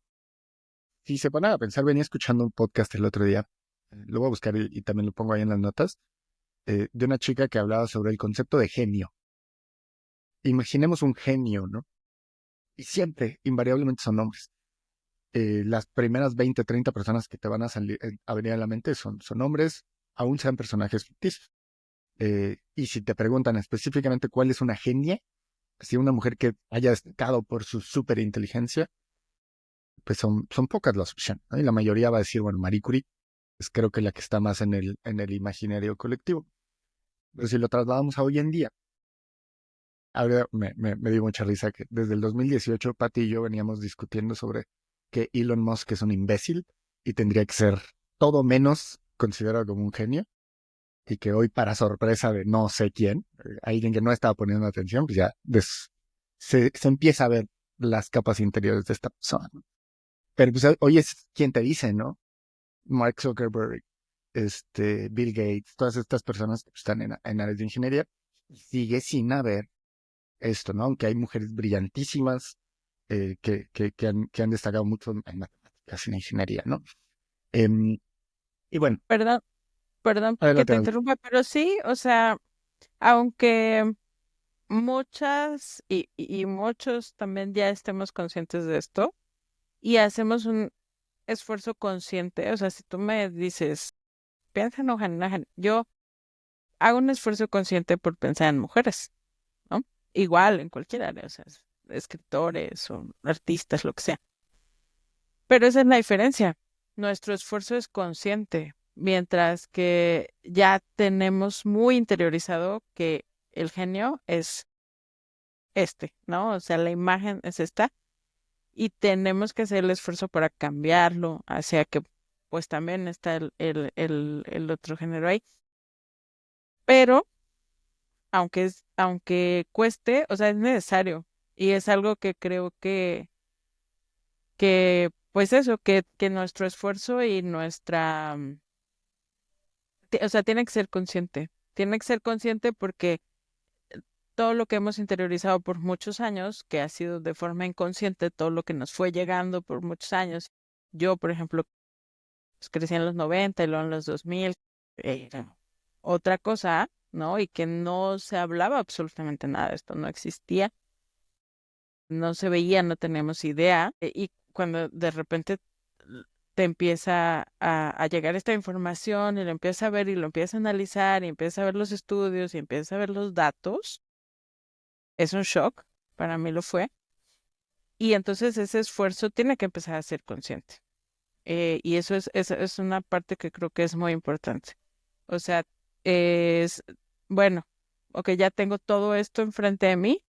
Si se ponen a pensar, venía escuchando un podcast el otro día, lo voy a buscar y también lo pongo ahí en las notas, de una chica que hablaba sobre el concepto de genio. Imaginemos un genio, ¿no? Y siempre, invariablemente son hombres. Las primeras 20, 30 personas que te van a salir, a venir a la mente son hombres, aún sean personajes ficticios. Y si te preguntan específicamente cuál es una genia, si una mujer que haya destacado por su súper inteligencia, pues son pocas las opciones, ¿no? Y la mayoría va a decir, bueno, Marie Curie es creo que la que está más en el imaginario colectivo. Pero si lo trasladamos a hoy en día, ahora me dio mucha risa que desde el 2018 Patty y yo veníamos discutiendo sobre que Elon Musk es un imbécil y tendría que ser todo menos considerado como un genio, y que hoy, para sorpresa de no sé quién, alguien que no estaba poniendo atención, pues ya se empieza a ver las capas interiores de esta persona, ¿no? Pero pues hoy es quien te dice, ¿no? Mark Zuckerberg, Bill Gates, todas estas personas que están en áreas de ingeniería, sigue sin haber esto, ¿no? Aunque hay mujeres brillantísimas, que han destacado mucho en matemáticas, en ingeniería, ¿no? Em, y bueno, Perdón, perdón que adelante, te adelante. interrumpa, pero sí, o sea, aunque muchas y muchos también ya estemos conscientes de esto, y hacemos un esfuerzo consciente. O sea, si tú me dices, piensa en Ojan, yo hago un esfuerzo consciente por pensar en mujeres, ¿no? Igual en cualquier área, o sea, escritores o artistas, lo que sea. Pero esa es la diferencia. Nuestro esfuerzo es consciente, mientras que ya tenemos muy interiorizado que el genio es ¿no? O sea, la imagen es esta y tenemos que hacer el esfuerzo para cambiarlo hacia que pues también está el otro género ahí. Pero aunque cueste, o sea, es necesario y es algo que creo que pues eso, que nuestro esfuerzo y nuestra, o sea, tiene que ser consciente porque todo lo que hemos interiorizado por muchos años, que ha sido de forma inconsciente, todo lo que nos fue llegando por muchos años. Yo, por ejemplo, pues, crecí en los 90 y luego en los 2000, era otra cosa, ¿no? Y que no se hablaba absolutamente nada de esto, no existía, no se veía, no teníamos idea. Y cuando de repente te empieza a llegar esta información y lo empiezas a ver y lo empiezas a analizar y empiezas a ver los estudios y empiezas a ver los datos, es un shock, para mí lo fue. Y entonces ese esfuerzo tiene que empezar a ser consciente. Y eso es una parte que creo que es muy importante. O sea, es, bueno, ok, ya tengo todo esto enfrente de mí,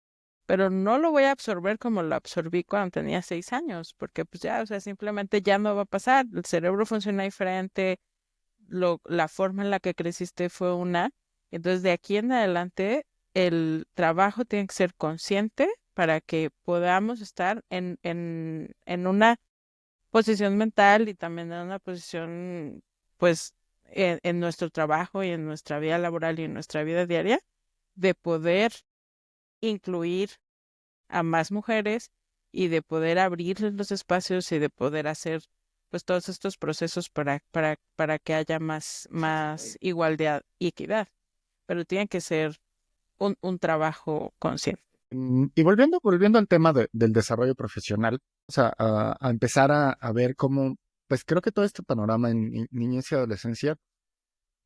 pero no lo voy a absorber como lo absorbí cuando tenía 6 años, porque pues ya, o sea, simplemente ya no va a pasar. El cerebro funciona diferente, la forma en la que creciste fue una. Entonces, de aquí en adelante, el trabajo tiene que ser consciente para que podamos estar en una posición mental y también en una posición, pues, en nuestro trabajo y en nuestra vida laboral y en nuestra vida diaria, de poder incluir a más mujeres y de poder abrirles los espacios y de poder hacer pues todos estos procesos para que haya más igualdad y equidad. Pero tiene que ser un trabajo consciente. Y volviendo al tema del desarrollo profesional, o sea, a empezar a ver cómo, pues creo que todo este panorama en niñez y adolescencia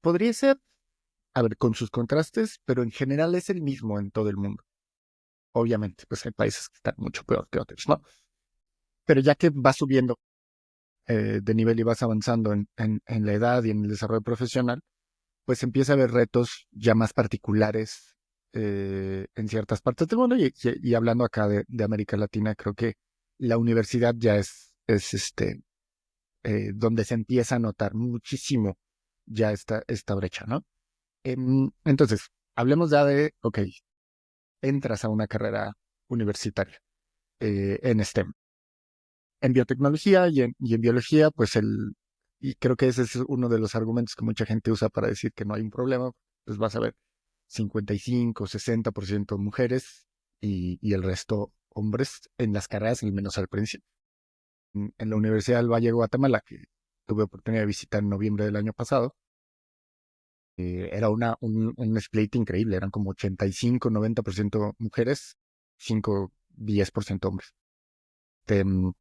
podría ser, a ver, con sus contrastes, pero en general es el mismo en todo el mundo. Obviamente, pues hay países que están mucho peor que otros, ¿no? Pero ya que vas subiendo de nivel y vas avanzando en la edad y en el desarrollo profesional, pues empieza a haber retos ya más particulares en ciertas partes del mundo y hablando acá de América Latina, creo que la universidad ya es donde se empieza a notar muchísimo ya esta brecha, ¿no? Entonces, hablemos ya de, ok, entras a una carrera universitaria en STEM. En biotecnología y en biología, y creo que ese es uno de los argumentos que mucha gente usa para decir que no hay un problema, pues vas a ver 55, 60% mujeres y el resto hombres en las carreras, al menos al principio. En la Universidad del Valle de Guatemala, que tuve oportunidad de visitar en noviembre del año pasado, era un split increíble, eran como 85, 90% mujeres, 5, 10% hombres. Em,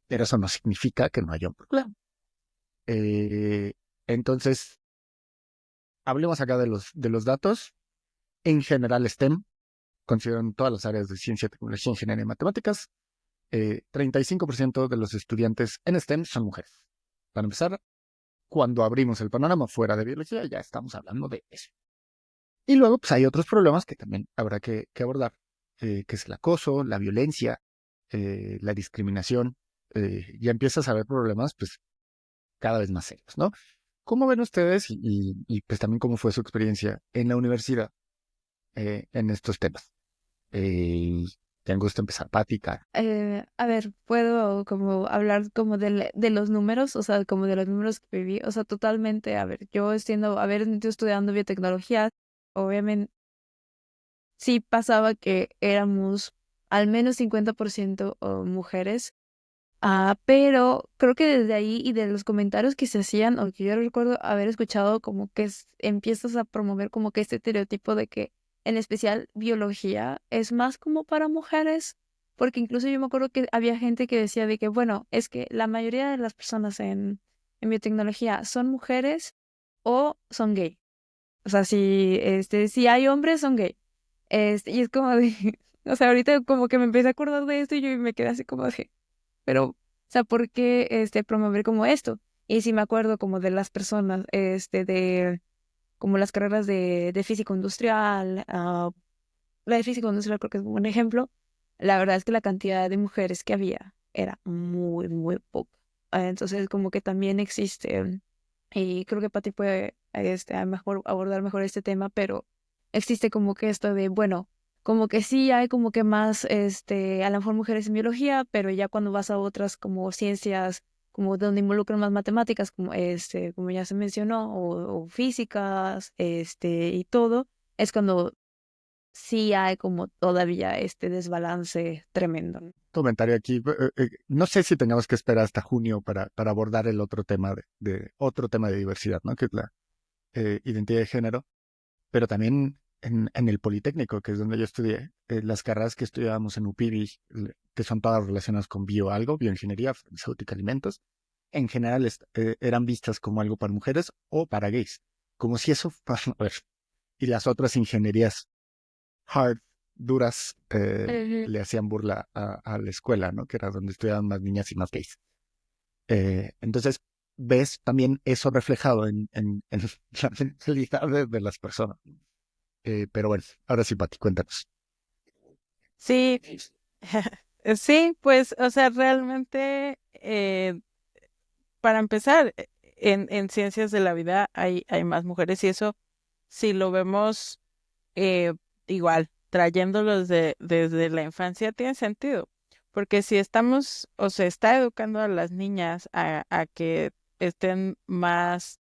pero eso no significa que no haya un problema. Eh, entonces, hablemos acá de los datos. En general, STEM, consideran todas las áreas de ciencia, tecnología, ingeniería y matemáticas. 35% de los estudiantes en STEM son mujeres. Para empezar, cuando abrimos el panorama fuera de biología, ya estamos hablando de eso. Y luego, pues hay otros problemas que también habrá que abordar, que es el acoso, la violencia, la discriminación. Ya empiezas a ver problemas, pues, cada vez más serios, ¿no? ¿Cómo ven ustedes pues también cómo fue su experiencia en la universidad en estos temas? ¿Te gusta empezar, Pati, Karen? A ver, puedo como hablar como de los números, o sea, como de los números que viví, o sea, totalmente, a ver, yo yo estudiando biotecnología, obviamente sí pasaba que éramos al menos 50% mujeres. Pero creo que desde ahí y de los comentarios que se hacían, o que yo recuerdo haber escuchado, como que empiezas a promover como que este estereotipo de que en especial biología es más como para mujeres. porque incluso yo me acuerdo que había gente que decía de que, bueno, es que la mayoría de las personas en biotecnología son mujeres o son gay. O sea, si hay hombres, son gay. Y es como de, o sea, ahorita como que me empecé a acordar de esto y yo me quedé así como de, pero, o sea, ¿por qué promover como esto? Y sí me acuerdo como de las personas, de como las carreras de físico industrial, la de físico industrial creo que es un buen ejemplo. La verdad es que la cantidad de mujeres que había era muy, muy poca. Entonces, como que también existe, y creo que Pati puede a mejor abordar mejor este tema, pero existe como que esto de, bueno, como que sí hay como que más, a lo mejor mujeres en biología, pero ya cuando vas a otras como ciencias, como donde involucran más matemáticas, como ya se mencionó, o físicas, y todo, es cuando sí hay como todavía este desbalance tremendo, ¿no? Comentario aquí. No sé si tengamos que esperar hasta junio para abordar el otro tema otro tema de diversidad, ¿no? Que es la identidad de género, pero también en el Politécnico, que es donde yo estudié, las carreras que estudiábamos en UPIBI, que son todas relacionadas con bioingeniería, farmacéutica, alimentos, en general eran vistas como algo para mujeres o para gays, como si eso, a ver, y las otras ingenierías hard, duras, Ujú. le hacían burla a la escuela, ¿no? Que era donde estudiaban más niñas y más gays. Entonces, ves también eso reflejado en la mentalidad de las personas. Pero bueno, ahora sí, Pati, cuéntanos. Sí, sí, pues, o sea, realmente, para empezar, en ciencias de la vida hay más mujeres y eso, si lo vemos eh, igual, trayéndolos desde la infancia, tiene sentido, porque si estamos o se está educando a las niñas a que estén más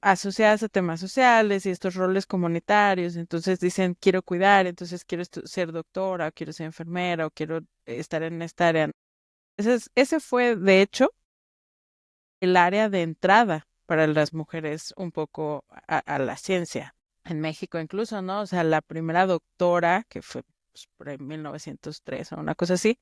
asociadas a temas sociales y estos roles comunitarios, entonces dicen, quiero cuidar, entonces quiero ser doctora, o quiero ser enfermera, o quiero estar en esta área. Ese fue, de hecho, el área de entrada para las mujeres un poco a la ciencia. En México incluso, ¿no? O sea, la primera doctora, que fue pues, por ahí 1903 o una cosa así,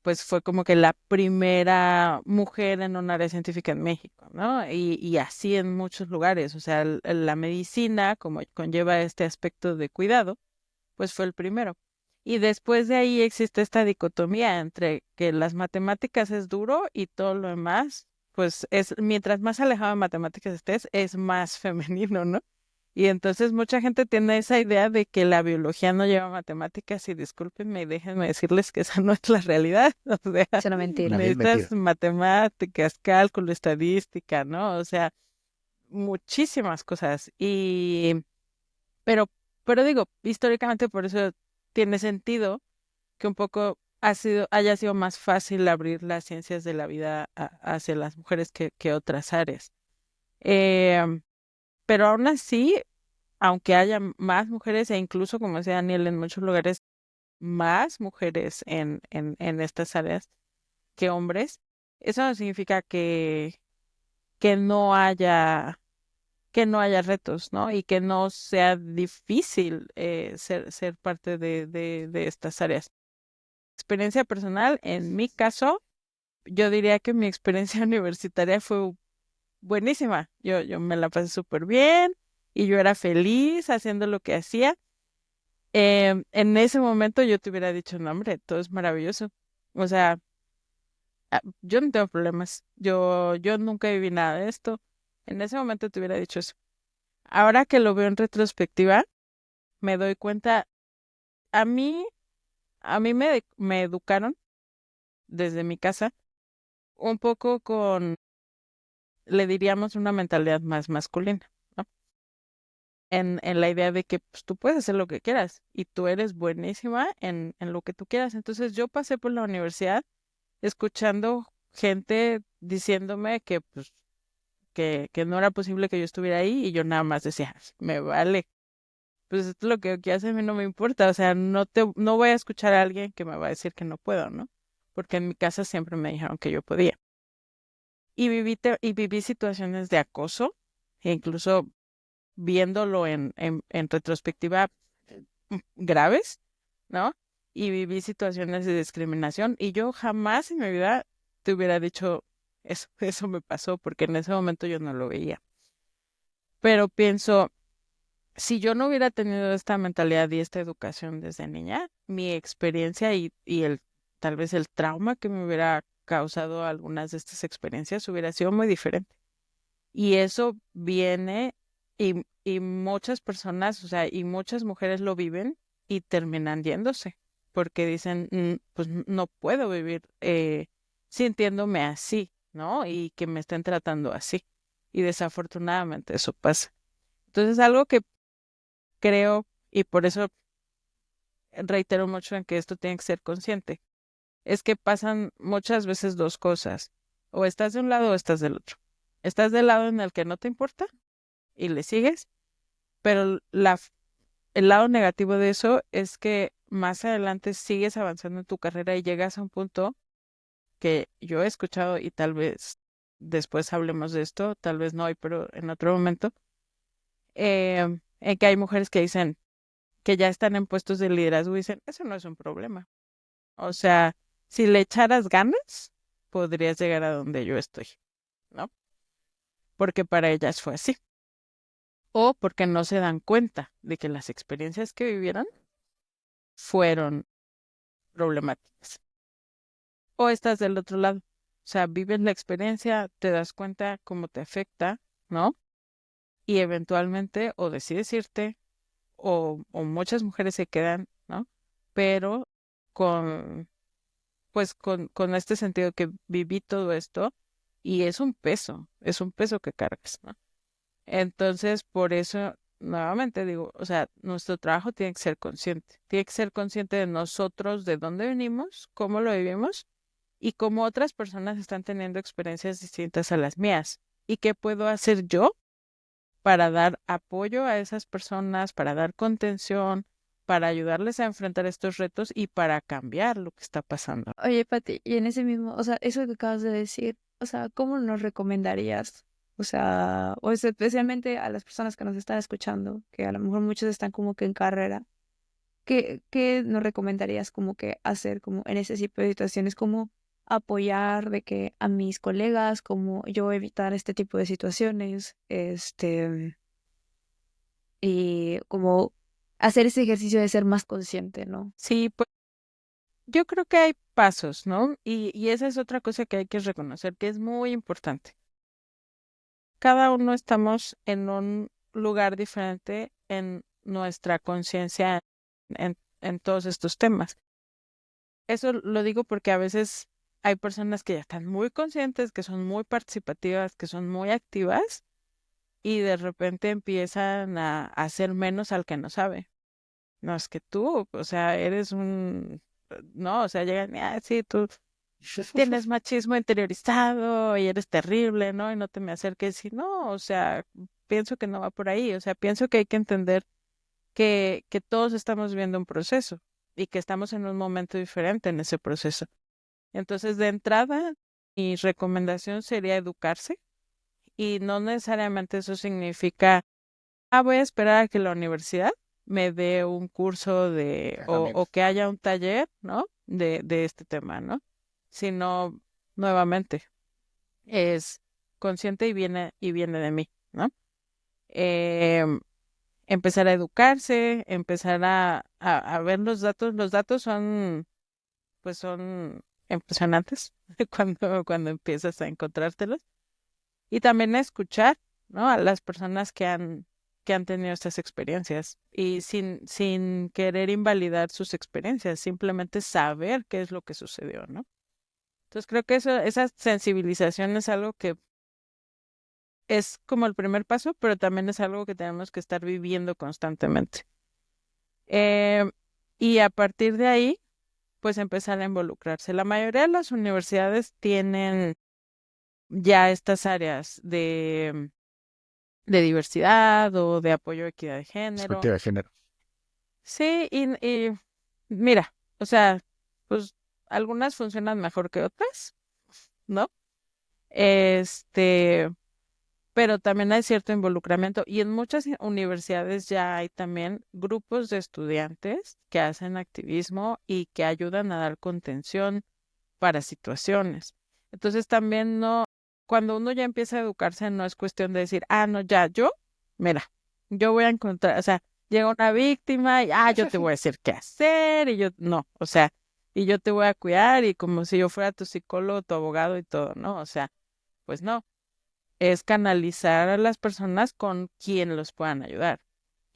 pues fue como que la primera mujer en un área científica en México, ¿no? Y así en muchos lugares, o sea, la medicina, como conlleva este aspecto de cuidado, pues fue el primero. Y después de ahí existe esta dicotomía entre que las matemáticas es duro y todo lo demás, pues es, mientras más alejado de matemáticas estés, es más femenino, ¿no? Y entonces mucha gente tiene esa idea de que la biología no lleva matemáticas y discúlpenme y déjenme decirles que esa no es la realidad. O sea, Es una Una mentira. bien necesitas metida. matemáticas, cálculo, estadística, ¿no? O sea, muchísimas cosas. Pero, pero digo, históricamente por eso tiene sentido que un poco haya sido más fácil abrir las ciencias de la vida hacia las mujeres que otras áreas. Em, pero aún así, aunque haya más mujeres, e incluso, como decía Daniel, en muchos lugares, más mujeres en estas áreas que hombres, eso no significa que no haya, que no haya retos, ¿no? Y que no sea difícil ser parte de estas áreas. Experiencia personal, en mi caso, yo diría que mi experiencia universitaria fue buenísima. Yo me la pasé súper bien y yo era feliz haciendo lo que hacía. En ese momento yo te hubiera dicho, no, hombre, todo es maravilloso. O sea, yo no tengo problemas. Yo nunca viví nada de esto. En ese momento te hubiera dicho eso. Ahora que lo veo en retrospectiva, me doy cuenta, a mí, me educaron desde mi casa un poco con, le diríamos, una mentalidad más masculina, ¿no? En la idea de que pues, tú puedes hacer lo que quieras y tú eres buenísima en lo que tú quieras. Entonces yo pasé por la universidad escuchando gente diciéndome que, pues, que no era posible que yo estuviera ahí y yo nada más decía, me vale, pues esto es lo que hace, a mí no me importa, o sea, no voy a escuchar a alguien que me va a decir que no puedo, ¿no? Porque en mi casa siempre me dijeron que yo podía. Y viví situaciones de acoso, e incluso viéndolo en retrospectiva, graves, ¿no? y viví situaciones de discriminación y yo jamás en mi vida te hubiera dicho eso, eso me pasó porque en ese momento yo no lo veía. Pero pienso, si yo no hubiera tenido esta mentalidad y esta educación desde niña, mi experiencia y tal vez el trauma que me hubiera causado algunas de estas experiencias hubiera sido muy diferente. Y eso viene y muchas personas, o sea, y muchas mujeres lo viven y terminan yéndose, porque dicen, pues no puedo vivir sintiéndome así, ¿no? Y que me estén tratando así. Y desafortunadamente eso pasa. Entonces, algo que creo, y por eso reitero mucho en que esto tiene que ser consciente, es que pasan muchas veces dos cosas. O estás de un lado o estás del otro. Estás del lado en el que no te importa y le sigues, pero el lado negativo de eso es que más adelante sigues avanzando en tu carrera y llegas a un punto que yo he escuchado y tal vez después hablemos de esto, tal vez no hoy, pero en otro momento, en que hay mujeres que dicen que ya están en puestos de liderazgo y dicen, eso no es un problema. O sea, si le echaras ganas, podrías llegar a donde yo estoy, ¿no? Porque para ellas fue así. O porque no se dan cuenta de que las experiencias que vivieron fueron problemáticas. O estás del otro lado. O sea, vives la experiencia, te das cuenta cómo te afecta, ¿no? Y eventualmente o decides irte o muchas mujeres se quedan, ¿no? Pero con, pues con este sentido que viví todo esto y es un peso que cargas, ¿no? Entonces, por eso, nuevamente digo, o sea, nuestro trabajo tiene que ser consciente de nosotros, de dónde venimos, cómo lo vivimos y cómo otras personas están teniendo experiencias distintas a las mías. ¿Y qué puedo hacer yo para dar apoyo a esas personas, para dar contención, para ayudarles a enfrentar estos retos y para cambiar lo que está pasando? Oye, Pati, y en ese mismo, o sea, eso que acabas de decir, o sea, ¿cómo nos recomendarías? O sea, especialmente a las personas que nos están escuchando, que a lo mejor muchos están como que en carrera, ¿qué nos recomendarías como que hacer como en ese tipo de situaciones? ¿Cómo apoyar de que a mis colegas, como yo evitar este tipo de situaciones, y como hacer ese ejercicio de ser más consciente, ¿no? Sí, pues yo creo que hay pasos, ¿no? Y esa es otra cosa que hay que reconocer, que es muy importante. Cada uno estamos en un lugar diferente en nuestra conciencia en todos estos temas. Eso lo digo porque a veces hay personas que ya están muy conscientes, que son muy participativas, que son muy activas y de repente empiezan a hacer menos al que no sabe. No, es que tú, o sea, eres un, no, o sea, llegan, ah, sí, tú tienes machismo interiorizado y eres terrible, ¿no? Y no te me acerques y no, o sea, pienso que no va por ahí, o sea, pienso que hay que entender que todos estamos viendo un proceso y que estamos en un momento diferente en ese proceso. Entonces, de entrada, mi recomendación sería educarse y no necesariamente eso significa, ah, voy a esperar a que la universidad me dé un curso o Herramientas. que haya un taller, ¿no? De este tema, ¿no? Sino, nuevamente, es consciente y viene de mí, ¿no? Em, Empezar a educarse, empezar a ver los datos. Los datos son, pues son impresionantes cuando empiezas a encontrártelos. Y también a escuchar, ¿no? A las personas que han tenido estas experiencias y sin querer invalidar sus experiencias, simplemente saber qué es lo que sucedió, ¿no? Entonces creo que esa sensibilización es algo que es como el primer paso, pero también es algo que tenemos que estar viviendo constantemente. Eh, y a partir de ahí, pues empezar a involucrarse. La mayoría de las universidades tienen ya estas áreas de diversidad o de apoyo a equidad de género. Perspectiva de género. Sí, y mira, o sea, pues algunas funcionan mejor que otras, ¿no? Este, pero también hay cierto involucramiento y en muchas universidades ya hay también grupos de estudiantes que hacen activismo y que ayudan a dar contención para situaciones. Entonces también no, cuando uno ya empieza a educarse, no es cuestión de decir, no, ya, mira, yo voy a encontrar, o sea, llega una víctima y, yo te voy a decir qué hacer y yo, no, o sea, y yo te voy a cuidar y como si yo fuera tu psicólogo, tu abogado y todo, ¿no? O sea, pues no, es canalizar a las personas con quien los puedan ayudar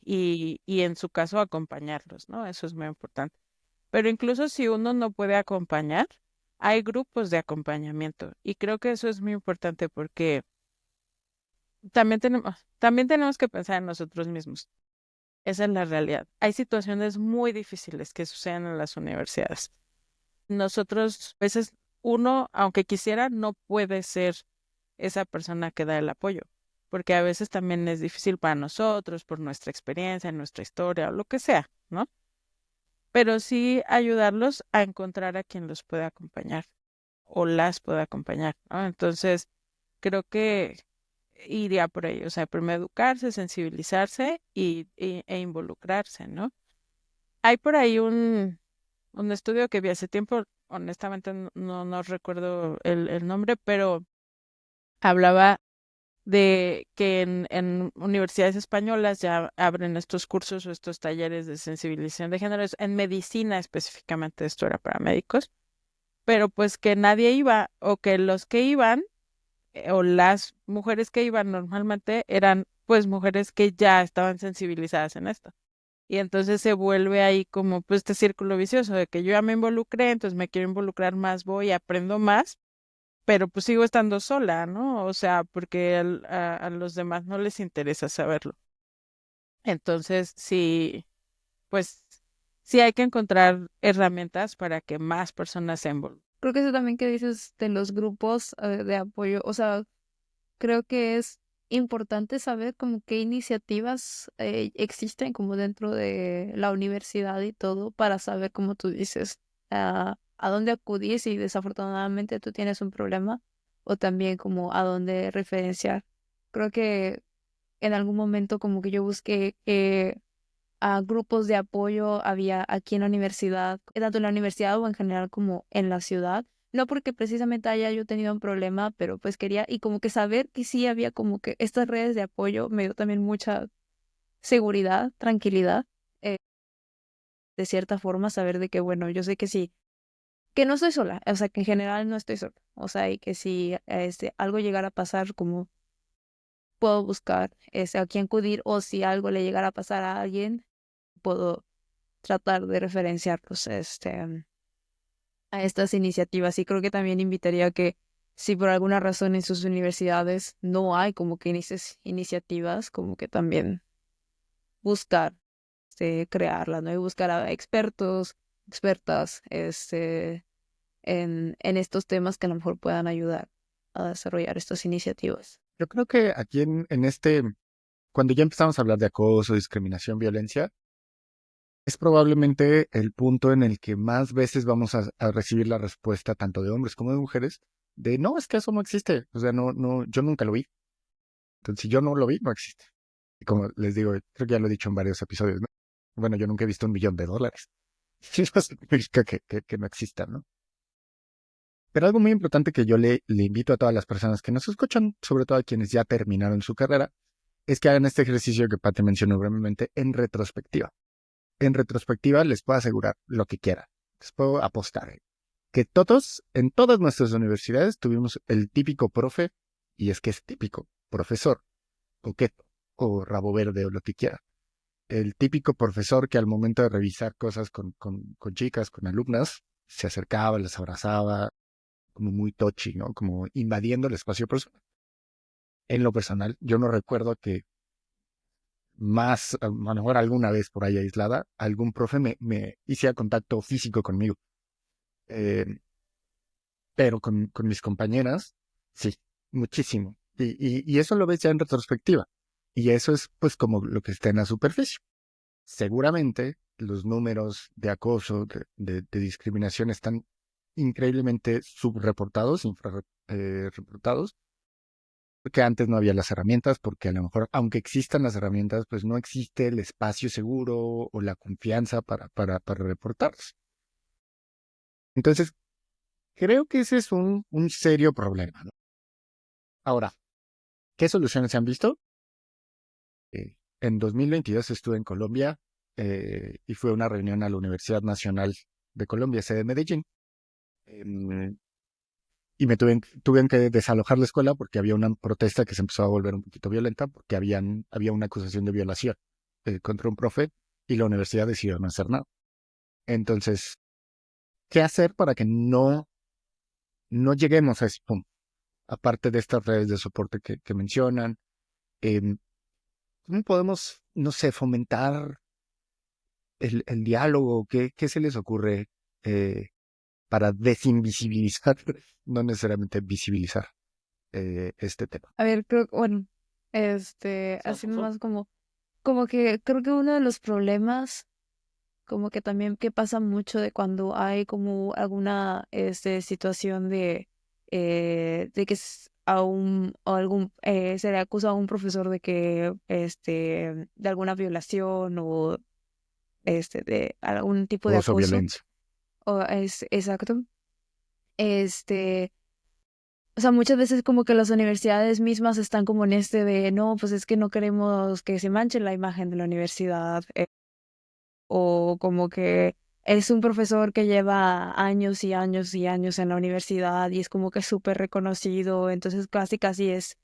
y en su caso acompañarlos, ¿no? Eso es muy importante. Pero incluso si uno no puede acompañar, hay grupos de acompañamiento y creo que eso es muy importante porque también tenemos que pensar en nosotros mismos. Esa es la realidad. Hay situaciones muy difíciles que suceden en las universidades. Nosotros, a veces, uno, aunque quisiera, no puede ser esa persona que da el apoyo, porque a veces también es difícil para nosotros, por nuestra experiencia, nuestra historia o lo que sea, ¿no? Pero sí ayudarlos a encontrar a quien los pueda acompañar o las pueda acompañar, ¿no? Entonces, creo que iría por ahí, o sea, primero educarse, sensibilizarse e involucrarse, ¿no? Hay por ahí un estudio que vi hace tiempo, honestamente no recuerdo el nombre, pero hablaba de que en universidades españolas ya abren estos cursos o estos talleres de sensibilización de géneros, en medicina específicamente, esto era para médicos, pero pues que nadie iba o que los que iban o las mujeres que iban normalmente eran pues mujeres que ya estaban sensibilizadas en esto. Y entonces se vuelve ahí como pues este círculo vicioso de que yo ya me involucré, entonces me quiero involucrar más, voy, aprendo más, pero pues sigo estando sola, ¿no? O sea, porque a los demás no les interesa saberlo. Entonces, sí, pues sí hay que encontrar herramientas para que más personas se involucren. Creo que eso también que dices de los grupos de apoyo, o sea, creo que es importante saber como qué iniciativas existen como dentro de la universidad y todo para saber, como tú dices, a dónde acudir si desafortunadamente tú tienes un problema o también como a dónde referenciar. Creo que en algún momento como que yo busqué grupos de apoyo había aquí en la universidad, tanto en la universidad o en general como en la ciudad. No porque precisamente haya yo tenido un problema, pero pues quería y como que saber que sí había como que estas redes de apoyo me dio también mucha seguridad, tranquilidad, eh, de cierta forma saber de que bueno, yo sé que sí, que no estoy sola, o sea, que en general no estoy sola, o sea, y que si algo llegara a pasar, como puedo buscar a quién acudir o si algo le llegara a pasar a alguien, puedo tratar de referenciarlos a estas iniciativas. Y creo que también invitaría a que si por alguna razón en sus universidades no hay como que iniciativas, como que también buscar crearlas, ¿no? Y buscar a expertos, expertas en estos temas que a lo mejor puedan ayudar a desarrollar estas iniciativas. Yo creo que aquí cuando ya empezamos a hablar de acoso, discriminación, violencia, es probablemente el punto en el que más veces vamos a recibir la respuesta tanto de hombres como de mujeres de no, es que eso no existe. O sea, no, yo nunca lo vi. Entonces, si yo no lo vi, no existe. Y como les digo, creo que ya lo he dicho en varios episodios, ¿no? Bueno, yo nunca he visto $1,000,000. Eso significa que no exista, ¿no? Pero algo muy importante que yo le invito a todas las personas que nos escuchan, sobre todo a quienes ya terminaron su carrera, es que hagan este ejercicio que Pati mencionó brevemente en retrospectiva. En retrospectiva les puedo asegurar lo que quieran. Les puedo apostar que todos, en todas nuestras universidades, tuvimos el típico profe, y es que es típico, profesor, coqueto, o rabo verde, o lo que quiera. El típico profesor que al momento de revisar cosas con chicas, con alumnas, se acercaba, les abrazaba, como muy touchy, ¿no? Como invadiendo el espacio personal. En lo personal, yo no recuerdo que más, a lo mejor alguna vez por ahí aislada, algún profe me hiciera contacto físico conmigo. Eh, pero con mis compañeras, sí, muchísimo. Y eso lo ves ya en retrospectiva. Y eso es pues como lo que está en la superficie. Seguramente los números de acoso, de discriminación están increíblemente subreportados, infrarreportados, porque antes no había las herramientas, porque a lo mejor, aunque existan las herramientas, pues no existe el espacio seguro o la confianza para reportarse. Entonces, creo que ese es un serio problema, ¿no? Ahora, ¿qué soluciones se han visto? En 2022 estuve en Colombia y fue una reunión a la Universidad Nacional de Colombia, sede de Medellín. em, y tuvieron que desalojar la escuela porque había una protesta que se empezó a volver un poquito violenta porque había una acusación de violación contra un profe y la universidad decidió no hacer nada. Entonces, ¿qué hacer para que no lleguemos a ese punto? Aparte de estas redes de soporte que mencionan, em, ¿cómo podemos, no sé, fomentar el diálogo? ¿Qué se les ocurre para desinvisibilizar, no necesariamente visibilizar este tema? A ver, creo, bueno, así nomás como que creo que uno de los problemas, como que también que pasa mucho de cuando hay como alguna, situación de que se le acusa a un profesor de que, de alguna violación o, de algún tipo de Abuso o acoso, violencia. o es exacto, este. O sea, muchas veces como que las universidades mismas están como en de, no, pues es que no queremos que se manche la imagen de la universidad, o como que es un profesor que lleva años y años y años en la universidad y es como que súper reconocido, entonces casi casi es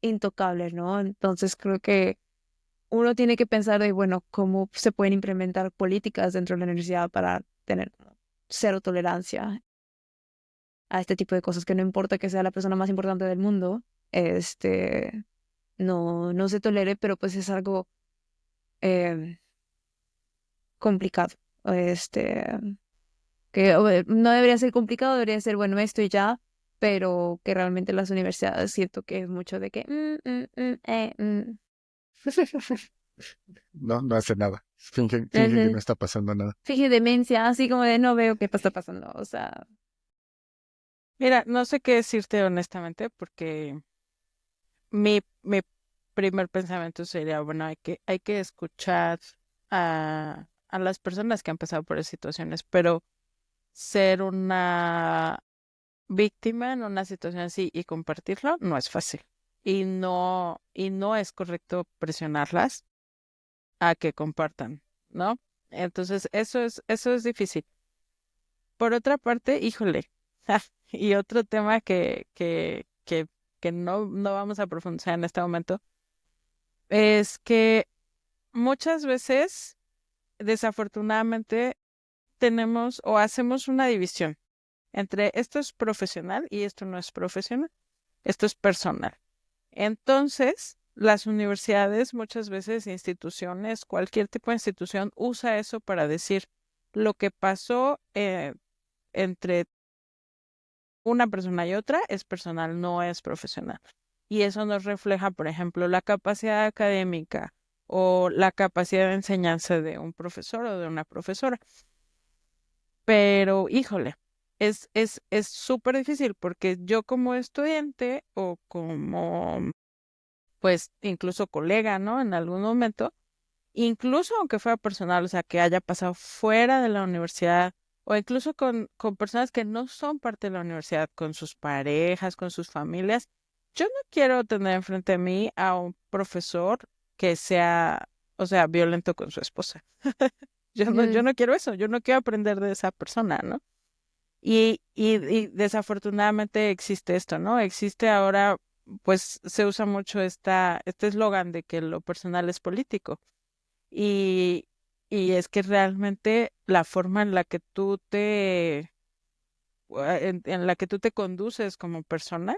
intocable, ¿no? Entonces creo que uno tiene que pensar de, bueno, cómo se pueden implementar políticas dentro de la universidad para tener como cero tolerancia a este tipo de cosas, que no importa que sea la persona más importante del mundo, este, no se tolere, pero pues es algo eh, complicado. Este, no debería ser complicado, debería ser, bueno, esto y ya, pero que realmente las universidades siento que es mucho de que... No hace nada. Finge que no Ujú. está pasando nada. Finge demencia, así como de no veo qué está pasando, o sea... Mira, no sé qué decirte honestamente porque mi primer pensamiento sería, bueno, hay que escuchar a las personas que han pasado por esas situaciones, pero ser una víctima en una situación así y compartirlo no es fácil. Y no es correcto presionarlas a que compartan, ¿no? Entonces, eso es difícil. Por otra parte, híjole, y otro tema que no vamos a profundizar en este momento, es que muchas veces, desafortunadamente, tenemos o hacemos una división entre esto es profesional y esto no es profesional, esto es personal. Entonces, las universidades, muchas veces instituciones, cualquier tipo de institución usa eso para decir lo que pasó entre una persona y otra es personal, no es profesional. Y eso nos refleja, por ejemplo, la capacidad académica o la capacidad de enseñanza de un profesor o de una profesora. Pero, híjole, es súper difícil porque yo como estudiante o como, pues, incluso colega, ¿no? En algún momento, incluso aunque fuera personal, o sea, que haya pasado fuera de la universidad o incluso con personas que no son parte de la universidad, con sus parejas, con sus familias, yo no quiero tener enfrente de mí a un profesor que sea, o sea, violento con su esposa. Yo Ujú. no quiero eso, yo no quiero aprender de esa persona, ¿no? Y desafortunadamente existe esto, ¿no? Existe ahora, pues se usa mucho este eslogan de que lo personal es político. Y, y es que realmente la forma en la que en la que tú te conduces como persona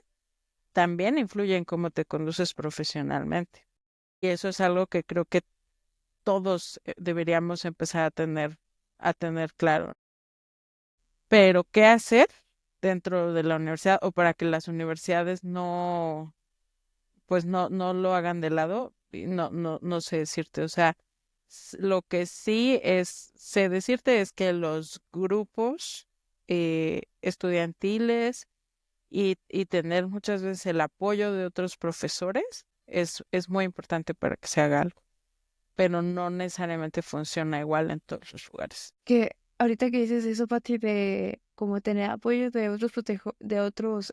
también influye en cómo te conduces profesionalmente. Y eso es algo que creo que todos deberíamos empezar a tener claro. Pero, ¿qué hacer dentro de la universidad o para que las universidades no lo hagan de lado? Y no sé decirte. O sea, lo que sí sé decirte es que los grupos estudiantiles y tener muchas veces el apoyo de otros profesores es muy importante para que se haga algo, pero no necesariamente funciona igual en todos los lugares. Que ahorita que dices eso, Pati, de como tener apoyo de otros de otros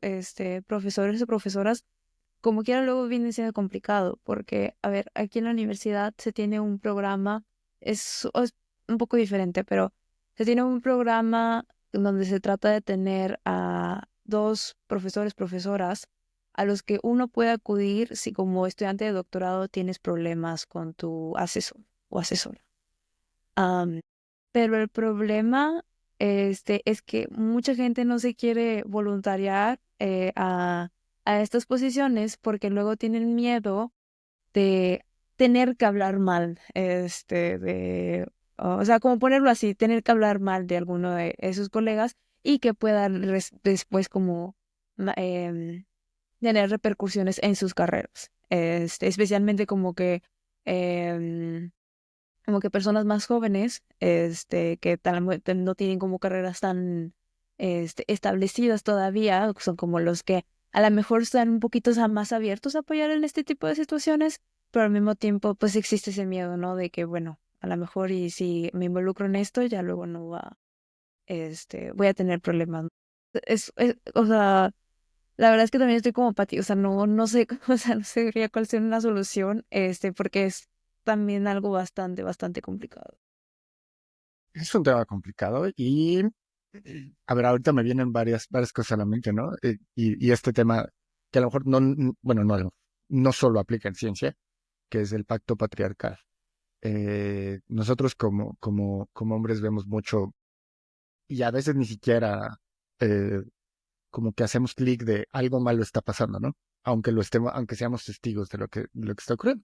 profesores o profesoras, como quiera luego viene siendo complicado, porque, a ver, aquí en la universidad se tiene un programa, es un poco diferente, pero se tiene un programa donde se trata de tener a dos profesores, profesoras, a los que uno puede acudir si como estudiante de doctorado tienes problemas con tu asesor o asesora. Pero el problema es que mucha gente no se quiere voluntariar a estas posiciones porque luego tienen miedo de tener que hablar mal, o sea, como ponerlo así, tener que hablar mal de alguno de sus colegas y que pueda después como tener repercusiones en sus carreras, especialmente em, como que personas más jóvenes, que no tienen como carreras tan, establecidas todavía, son como los que a lo mejor están un poquito más abiertos a apoyar en este tipo de situaciones, pero al mismo tiempo, pues existe ese miedo, ¿no? De que, bueno, a lo mejor y si me involucro en esto, ya luego no va, voy a tener problemas. O sea, la verdad es que también estoy como Pati, o sea, no sé, o sea, no sé cuál sería una solución, porque es también algo bastante complicado. Es un tema complicado y, a ver, ahorita me vienen varias cosas a la mente, ¿no? Y este tema que a lo mejor bueno, no solo aplica en ciencia, que es el pacto patriarcal. Nosotros como hombres vemos mucho y a veces ni siquiera eh, como que hacemos clic de algo malo está pasando, ¿no? Aunque seamos testigos de lo que está ocurriendo.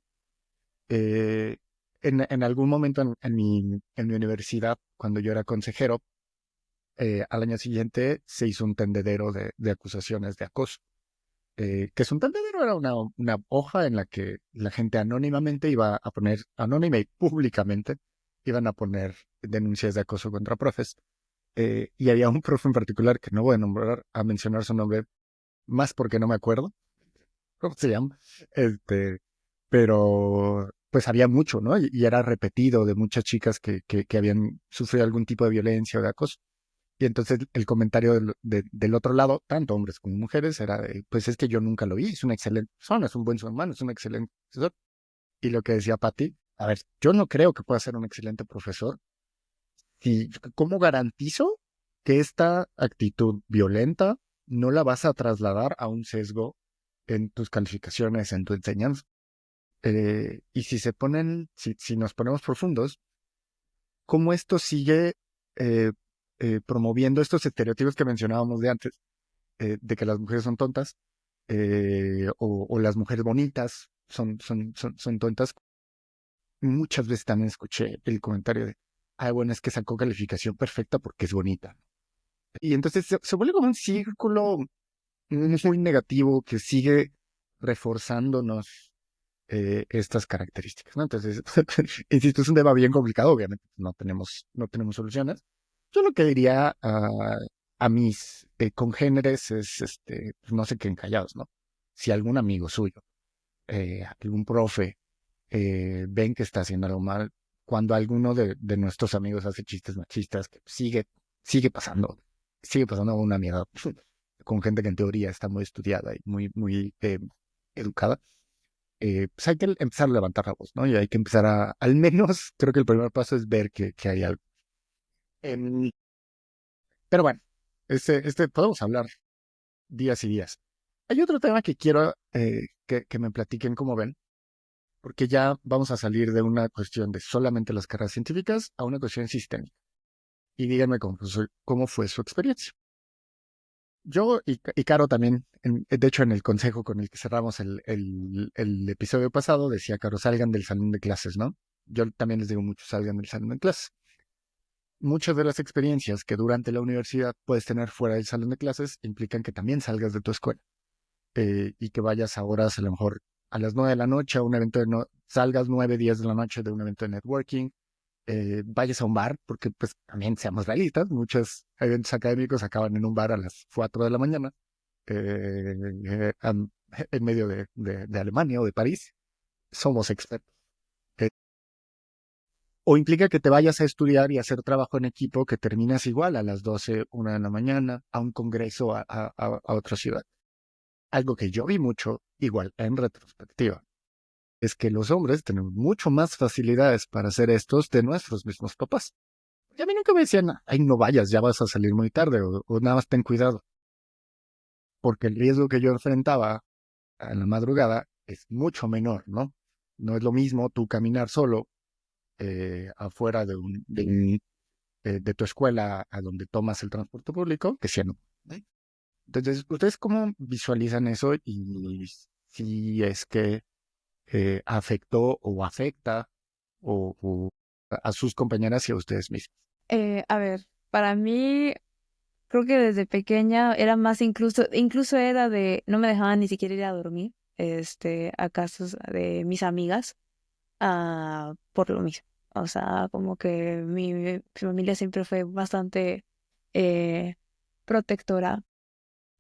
Eh, en algún momento en mi universidad, cuando yo era consejero, al año siguiente se hizo un tendedero de acusaciones de acoso. Que es un tendedero, era una hoja en la que la gente anónimamente iba a poner, anónima y públicamente, iban a poner denuncias de acoso contra profes. Y había un profe en particular que no voy a nombrar, a mencionar su nombre, más porque no me acuerdo cómo se llama. Pero pues había mucho, ¿no? Y era repetido de muchas chicas que habían sufrido algún tipo de violencia o de acoso. Y entonces el comentario del otro lado, tanto hombres como mujeres, era de, pues es que yo nunca lo vi, es una excelente persona, es un buen ser humano, es un excelente profesor. Y lo que decía Patti, a ver, yo no creo que pueda ser un excelente profesor. ¿Y cómo garantizo que esta actitud violenta no la vas a trasladar a un sesgo en tus calificaciones, en tu enseñanza? Y si nos ponemos profundos, ¿cómo esto sigue eh, promoviendo estos estereotipos que mencionábamos de antes, de que las mujeres son tontas, o las mujeres bonitas son tontas? Muchas veces también escuché el comentario de, ah, bueno, es que sacó calificación perfecta porque es bonita. Y entonces se vuelve como un círculo muy negativo que sigue reforzándonos estas características, ¿no? Entonces, insisto, es un tema bien complicado, obviamente no tenemos soluciones. Yo lo que diría a mis congéneres es, pues, no se queden callados, ¿no? Si algún amigo suyo, algún profe, ven que está haciendo algo mal, cuando alguno de nuestros amigos hace chistes machistas, que sigue pasando una mierda con gente que en teoría está muy estudiada y muy educada, pues hay que empezar a levantar la voz, ¿no? Y hay que empezar al menos, creo que el primer paso es ver que hay algo. Em, pero bueno, podemos hablar días y días. Hay otro tema que quiero que me platiquen cómo ven, porque ya vamos a salir de una cuestión de solamente las carreras científicas a una cuestión sistémica. Y díganme cómo fue su experiencia. Yo y Caro también, de hecho en el consejo con el que cerramos el episodio pasado, decía Caro, salgan del salón de clases, ¿no? Yo también les digo mucho, salgan del salón de clases. Muchas de las experiencias que durante la universidad puedes tener fuera del salón de clases implican que también salgas de tu escuela, y que vayas a horas, a lo mejor a las 9 de la noche a un evento salgas 9, 10 de la noche de un evento de networking, vayas a un bar, porque pues también seamos realistas, muchos eventos académicos acaban en un bar a las 4 de la mañana. en medio de Alemania o de París, somos expertos. O implica que te vayas a estudiar y hacer trabajo en equipo que terminas igual a las 12, 1 de la mañana, a un congreso a otra ciudad. Algo que yo vi mucho, igual en retrospectiva, es que los hombres tenemos mucho más facilidades para hacer estos de nuestros mismos papás. Y a mí nunca me decían, ay, no vayas, ya vas a salir muy tarde, o nada más ten cuidado. Porque el riesgo que yo enfrentaba a la madrugada es mucho menor, ¿no? No es lo mismo tú caminar solo afuera de tu escuela a donde tomas el transporte público que siendo. ¿Eh? Entonces, ¿ustedes cómo visualizan eso y si es que afectó o afecta o a sus compañeras y a ustedes mismos? A ver, para mí, creo que desde pequeña era más incluso era de, no me dejaban ni siquiera ir a dormir, a casas de mis amigas, por lo mismo. O sea, como que mi familia siempre fue bastante eh, protectora.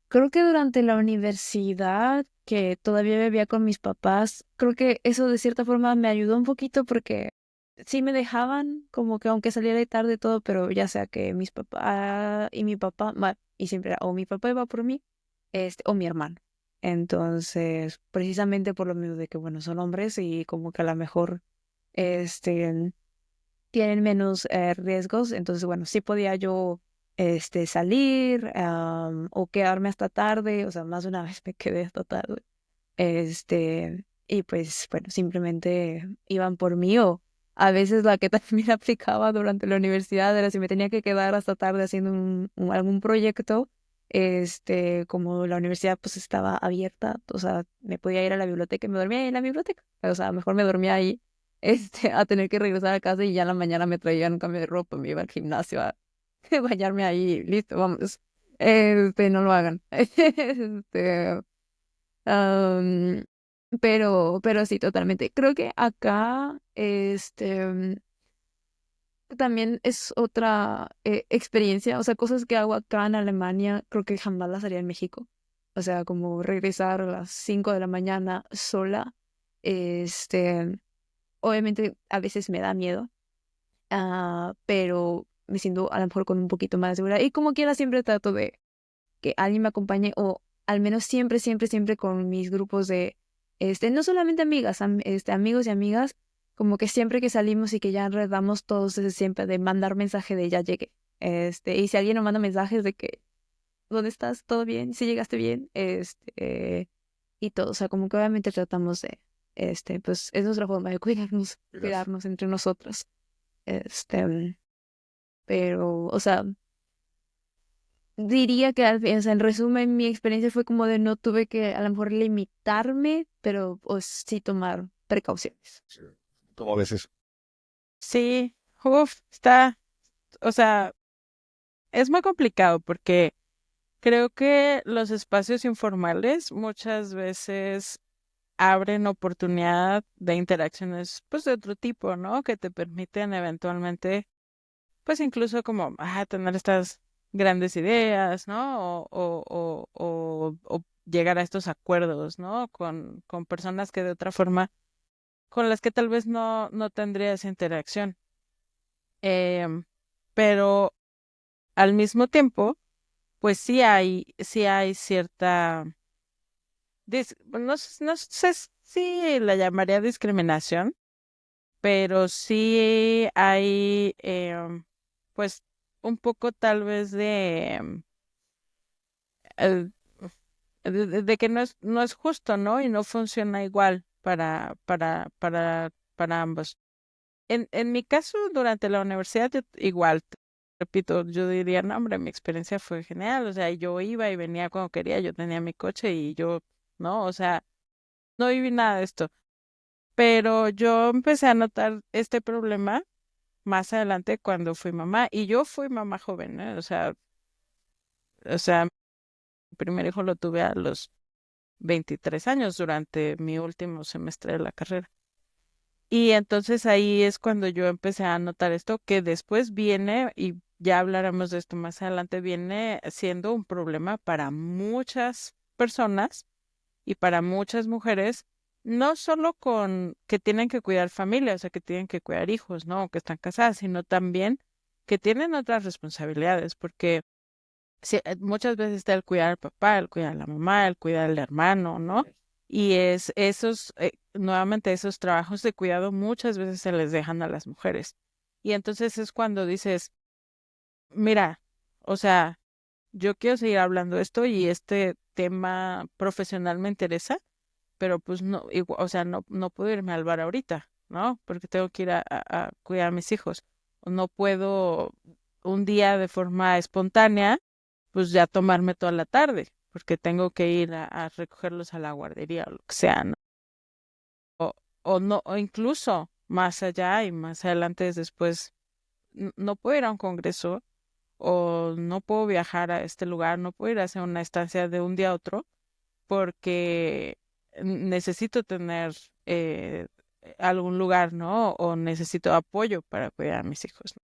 Creo que durante la universidad, que todavía vivía con mis papás, creo que eso de cierta forma me ayudó un poquito porque sí me dejaban, como que aunque saliera tarde y todo, pero ya sea que mis papás y mi papá, y siempre era, o mi papá iba por mí, o mi hermano. Entonces, precisamente por lo mismo de que, bueno, son hombres y como que a lo mejor, tienen menos riesgos, entonces bueno, sí podía yo salir o quedarme hasta tarde, o sea, más de una vez me quedé hasta tarde. Y pues bueno, simplemente iban por mí o a veces la que también aplicaba durante la universidad era si me tenía que quedar hasta tarde haciendo algún proyecto, como la universidad pues estaba abierta, o sea, me podía ir a la biblioteca y me dormía ahí en la biblioteca, o sea, mejor me dormía ahí, a tener que regresar a casa y ya en la mañana me traían un cambio de ropa, me iba al gimnasio a bañarme ahí, listo, vamos. No lo hagan. Am, pero sí, totalmente. Creo que acá, también es otra experiencia, o sea, cosas que hago acá en Alemania, creo que jamás las haría en México. O sea, como regresar a las 5 de la mañana sola, obviamente a veces me da miedo, pero me siento a lo mejor con un poquito más de seguridad. Y como quiera, siempre trato de que alguien me acompañe o al menos siempre, siempre, siempre con mis grupos de, no solamente amigas, amigos y amigas, como que siempre que salimos y que ya enredamos todos, es siempre de mandar mensaje de ya llegué. Y si alguien nos manda mensajes de que, ¿dónde estás? ¿Todo bien? ¿Si llegaste bien? Y todo, o sea, como que obviamente tratamos de, pues es nuestra forma de cuidarnos entre nosotros. Pero, o sea, diría que o sea, en resumen, mi experiencia fue como de no tuve que a lo mejor limitarme, pero sí tomar precauciones. Sí. ¿Cómo ves eso? Sí, o sea, es muy complicado porque creo que los espacios informales muchas veces abren oportunidad de interacciones pues de otro tipo, ¿no? Que te permiten eventualmente pues incluso como tener estas grandes ideas, ¿no? O llegar a estos acuerdos, ¿no? Con personas que de otra forma, con las que tal vez no tendrías interacción. Em, pero al mismo tiempo, pues sí hay cierta, no sé si la llamaría discriminación, pero sí hay, pues, un poco tal vez eh, de que no es justo, ¿no? Y no funciona igual para ambos. En mi caso, durante la universidad, igual, repito, yo diría, no, hombre, mi experiencia fue genial, o sea, yo iba y venía cuando quería, yo tenía mi coche y yo, ¿no? O sea, no viví nada de esto. Pero yo empecé a notar este problema más adelante cuando fui mamá, y yo fui mamá joven, ¿eh? O sea, mi primer hijo lo tuve a los 23 años durante mi último semestre de la carrera. Y entonces ahí es cuando yo empecé a notar esto, que después viene, y ya hablaremos de esto más adelante, viene siendo un problema para muchas personas y para muchas mujeres, no solo con que tienen que cuidar familia, o sea, que tienen que cuidar hijos, ¿no? O que están casadas, sino también que tienen otras responsabilidades, porque muchas veces está el cuidar al papá, el cuidar a la mamá, el cuidar al hermano, ¿no? Y nuevamente esos trabajos de cuidado muchas veces se les dejan a las mujeres. Y entonces es cuando dices, mira, o sea, yo quiero seguir hablando de esto y este tema profesional me interesa, pero pues no, o sea, no puedo irme al bar ahorita, ¿no? Porque tengo que ir a cuidar a mis hijos. O no puedo un día de forma espontánea, pues ya tomarme toda la tarde, porque tengo que ir a recogerlos a la guardería o lo que sea, ¿no? O no, o incluso más allá y más adelante después, no puedo ir a un congreso o no puedo viajar a este lugar, no puedo ir a hacer una estancia de un día a otro porque necesito tener algún lugar, ¿no? O necesito apoyo para cuidar a mis hijos, ¿no?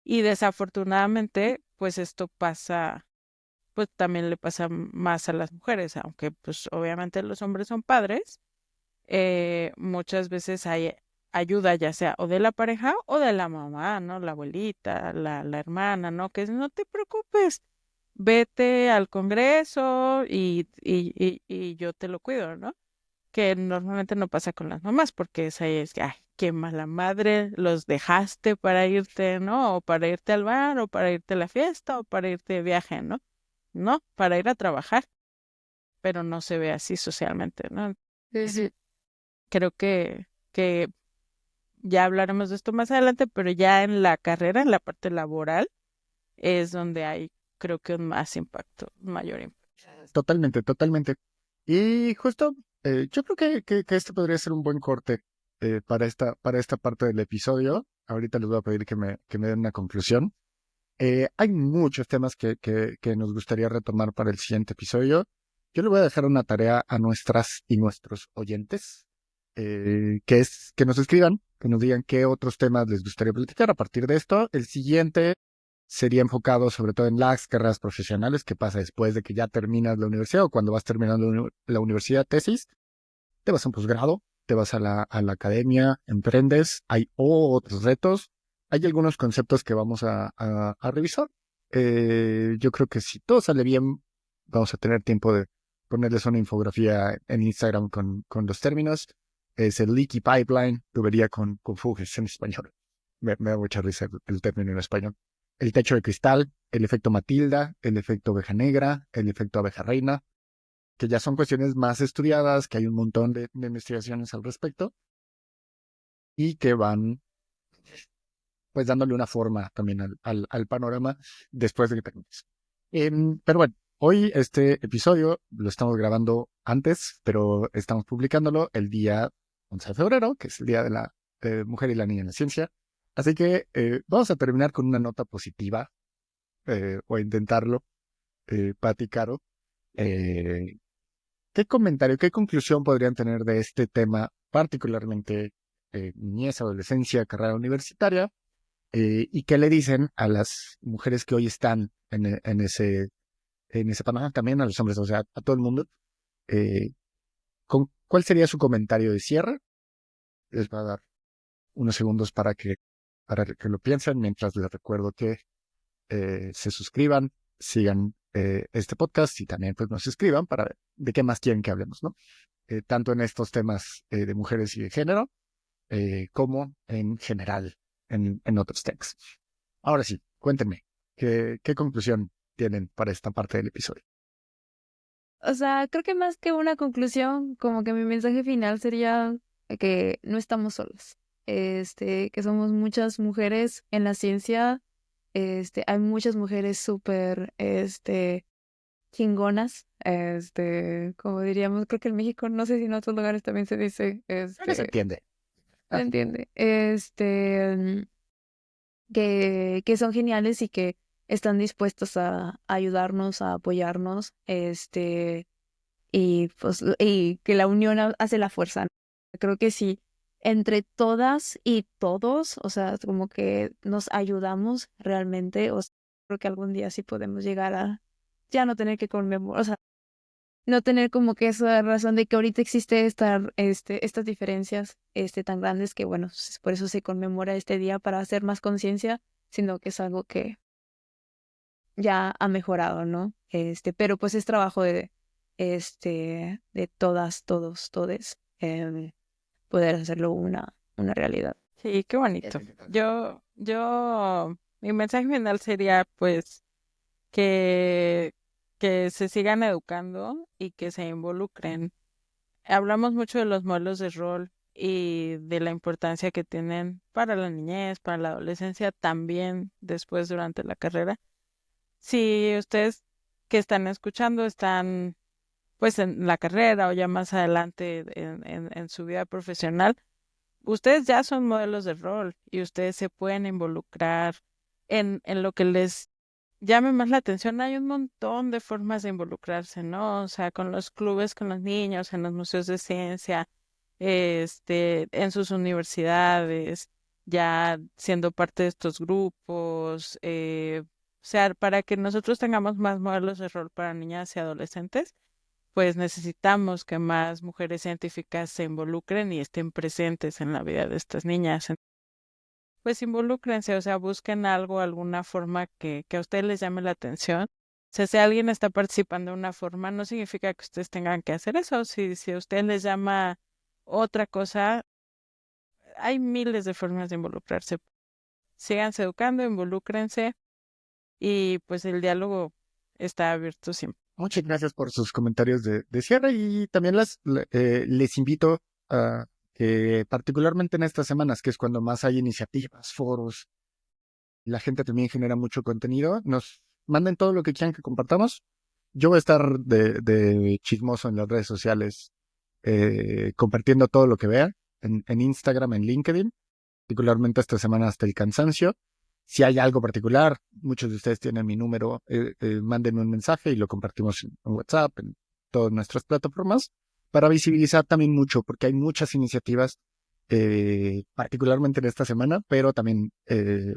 Y desafortunadamente, pues esto pasa, pues también le pasa más a las mujeres, aunque pues obviamente los hombres son padres, muchas veces hay ayuda ya sea o de la pareja o de la mamá, ¿no? La abuelita, la hermana, ¿no? Que no te preocupes, vete al congreso y yo te lo cuido, ¿no? Que normalmente no pasa con las mamás, porque esa es que, ay, qué mala madre, los dejaste para irte, ¿no? O para irte al bar, o para irte a la fiesta, o para irte de viaje, ¿no? No, para ir a trabajar, pero no se ve así socialmente, ¿no? Sí. Creo que ya hablaremos de esto más adelante, pero ya en la carrera, en la parte laboral, es donde hay, creo que un más impacto, un mayor impacto. Totalmente, totalmente. Y justo, yo creo que este podría ser un buen corte para esta parte del episodio. Ahorita les voy a pedir que me den una conclusión. Hay muchos temas que nos gustaría retomar para el siguiente episodio. Yo le voy a dejar una tarea a nuestras y nuestros oyentes, que es que nos escriban, que nos digan qué otros temas les gustaría platicar. A partir de esto, el siguiente sería enfocado sobre todo en las carreras profesionales, que pasa después de que ya terminas la universidad o cuando vas terminando la universidad, tesis, te vas a un posgrado, te vas a a la academia, emprendes, hay otros retos, hay algunos conceptos que vamos a revisar. Yo creo que si todo sale bien, vamos a tener tiempo de ponerles una infografía en Instagram con los términos. Es el leaky pipeline, tubería con fugas en español. Me da mucha risa el término en español. El techo de cristal, el efecto Matilda, el efecto oveja negra, el efecto abeja reina, que ya son cuestiones más estudiadas, que hay un montón de investigaciones al respecto y que van pues dándole una forma también al panorama después de que termines. Pero bueno, hoy este episodio lo estamos grabando antes, pero estamos publicándolo el día 11 de febrero, que es el Día de la Mujer y la Niña en la Ciencia. Así que vamos a terminar con una nota positiva, o a intentarlo, Pati, Caro. Eh, ¿Qué comentario, qué conclusión podrían tener de este tema, particularmente niñez, adolescencia, carrera universitaria? ¿Y qué le dicen a las mujeres que hoy están en ese panorama, también a los hombres, o sea, a todo el mundo? ¿Cuál sería su comentario de cierre? Les va a dar unos segundos para que lo piensen, mientras les recuerdo que se suscriban, sigan este podcast y también pues nos escriban para ver de qué más quieren que hablemos, ¿no? Tanto en estos temas de mujeres y de género, como en general en otros temas. Ahora sí, cuéntenme, ¿qué conclusión tienen para esta parte del episodio? O sea, creo que más que una conclusión, como que mi mensaje final sería que no estamos solas. Que somos muchas mujeres en la ciencia. Hay muchas mujeres súper, chingonas. Como diríamos, creo que en México, no sé si en otros lugares también se dice, Creo que se entiende. ¿se entiende? Que son geniales y que están dispuestos a ayudarnos, a apoyarnos, y pues y que la unión hace la fuerza, ¿no? Creo que sí, entre todas y todos, o sea, como que nos ayudamos realmente, o sea, creo que algún día sí podemos llegar a ya no tener que conmemorar, o sea, no tener como que esa razón de que ahorita existe estas diferencias tan grandes que, bueno, por eso se conmemora este día para hacer más conciencia, sino que es algo que ya ha mejorado, ¿no? Pero pues es trabajo de todas, todos, todes, poder hacerlo una realidad. Sí, qué bonito. Mi mensaje final sería pues que, que se sigan educando y que se involucren. Hablamos mucho de los modelos de rol y de la importancia que tienen para la niñez, para la adolescencia, también después durante la carrera. Si ustedes que están escuchando están pues en la carrera o ya más adelante en su vida profesional, ustedes ya son modelos de rol y ustedes se pueden involucrar en lo que les llame más la atención. Hay un montón de formas de involucrarse, ¿no? O sea, con los clubes, con los niños, en los museos de ciencia, en sus universidades, ya siendo parte de estos grupos, o sea, para que nosotros tengamos más modelos de rol para niñas y adolescentes, pues necesitamos que más mujeres científicas se involucren y estén presentes en la vida de estas niñas. Pues involúcrense, o sea, busquen algo, alguna forma que a ustedes les llame la atención. O sea, si alguien está participando de una forma, no significa que ustedes tengan que hacer eso. Si a ustedes les llama otra cosa, hay miles de formas de involucrarse. Síganse educando, involúcrense y pues el diálogo está abierto siempre. Muchas gracias por sus comentarios de cierre y también les invito a que particularmente en estas semanas, que es cuando más hay iniciativas, foros, la gente también genera mucho contenido, nos manden todo lo que quieran que compartamos. Yo voy a estar de chismoso en las redes sociales, compartiendo todo lo que vea, en Instagram, en LinkedIn, particularmente esta semana hasta el cansancio. Si hay algo particular, muchos de ustedes tienen mi número, mándenme un mensaje y lo compartimos en WhatsApp, en todas nuestras plataformas, para visibilizar también mucho, porque hay muchas iniciativas, particularmente en esta semana, pero también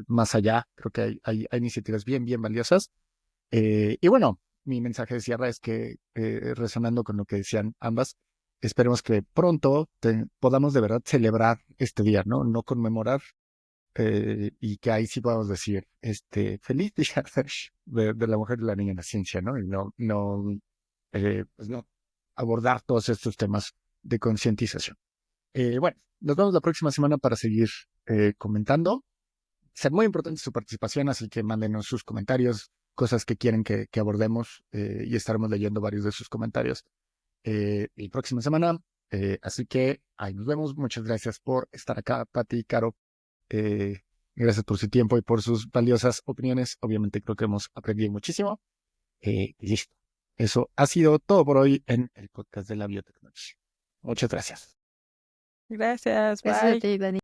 más allá, creo que hay iniciativas bien, bien valiosas. Y bueno, mi mensaje de cierre es que, resonando con lo que decían ambas, esperemos que pronto podamos de verdad celebrar este día, ¿no? No conmemorar, y que ahí sí podamos decir, feliz día de la mujer y la niña en la ciencia, ¿no? Y pues no abordar todos estos temas de concientización. Bueno, nos vemos la próxima semana para seguir comentando. Será muy importante su participación, así que mándenos sus comentarios, cosas que quieren que abordemos, y estaremos leyendo varios de sus comentarios la próxima semana. Así que ahí nos vemos. Muchas gracias por estar acá, Pati, Caro. Gracias por su tiempo y por sus valiosas opiniones. Obviamente creo que hemos aprendido muchísimo. Y listo. Eso ha sido todo por hoy en el podcast de la biotecnología. Muchas gracias. Gracias, Gracias a bye. ti, Dani.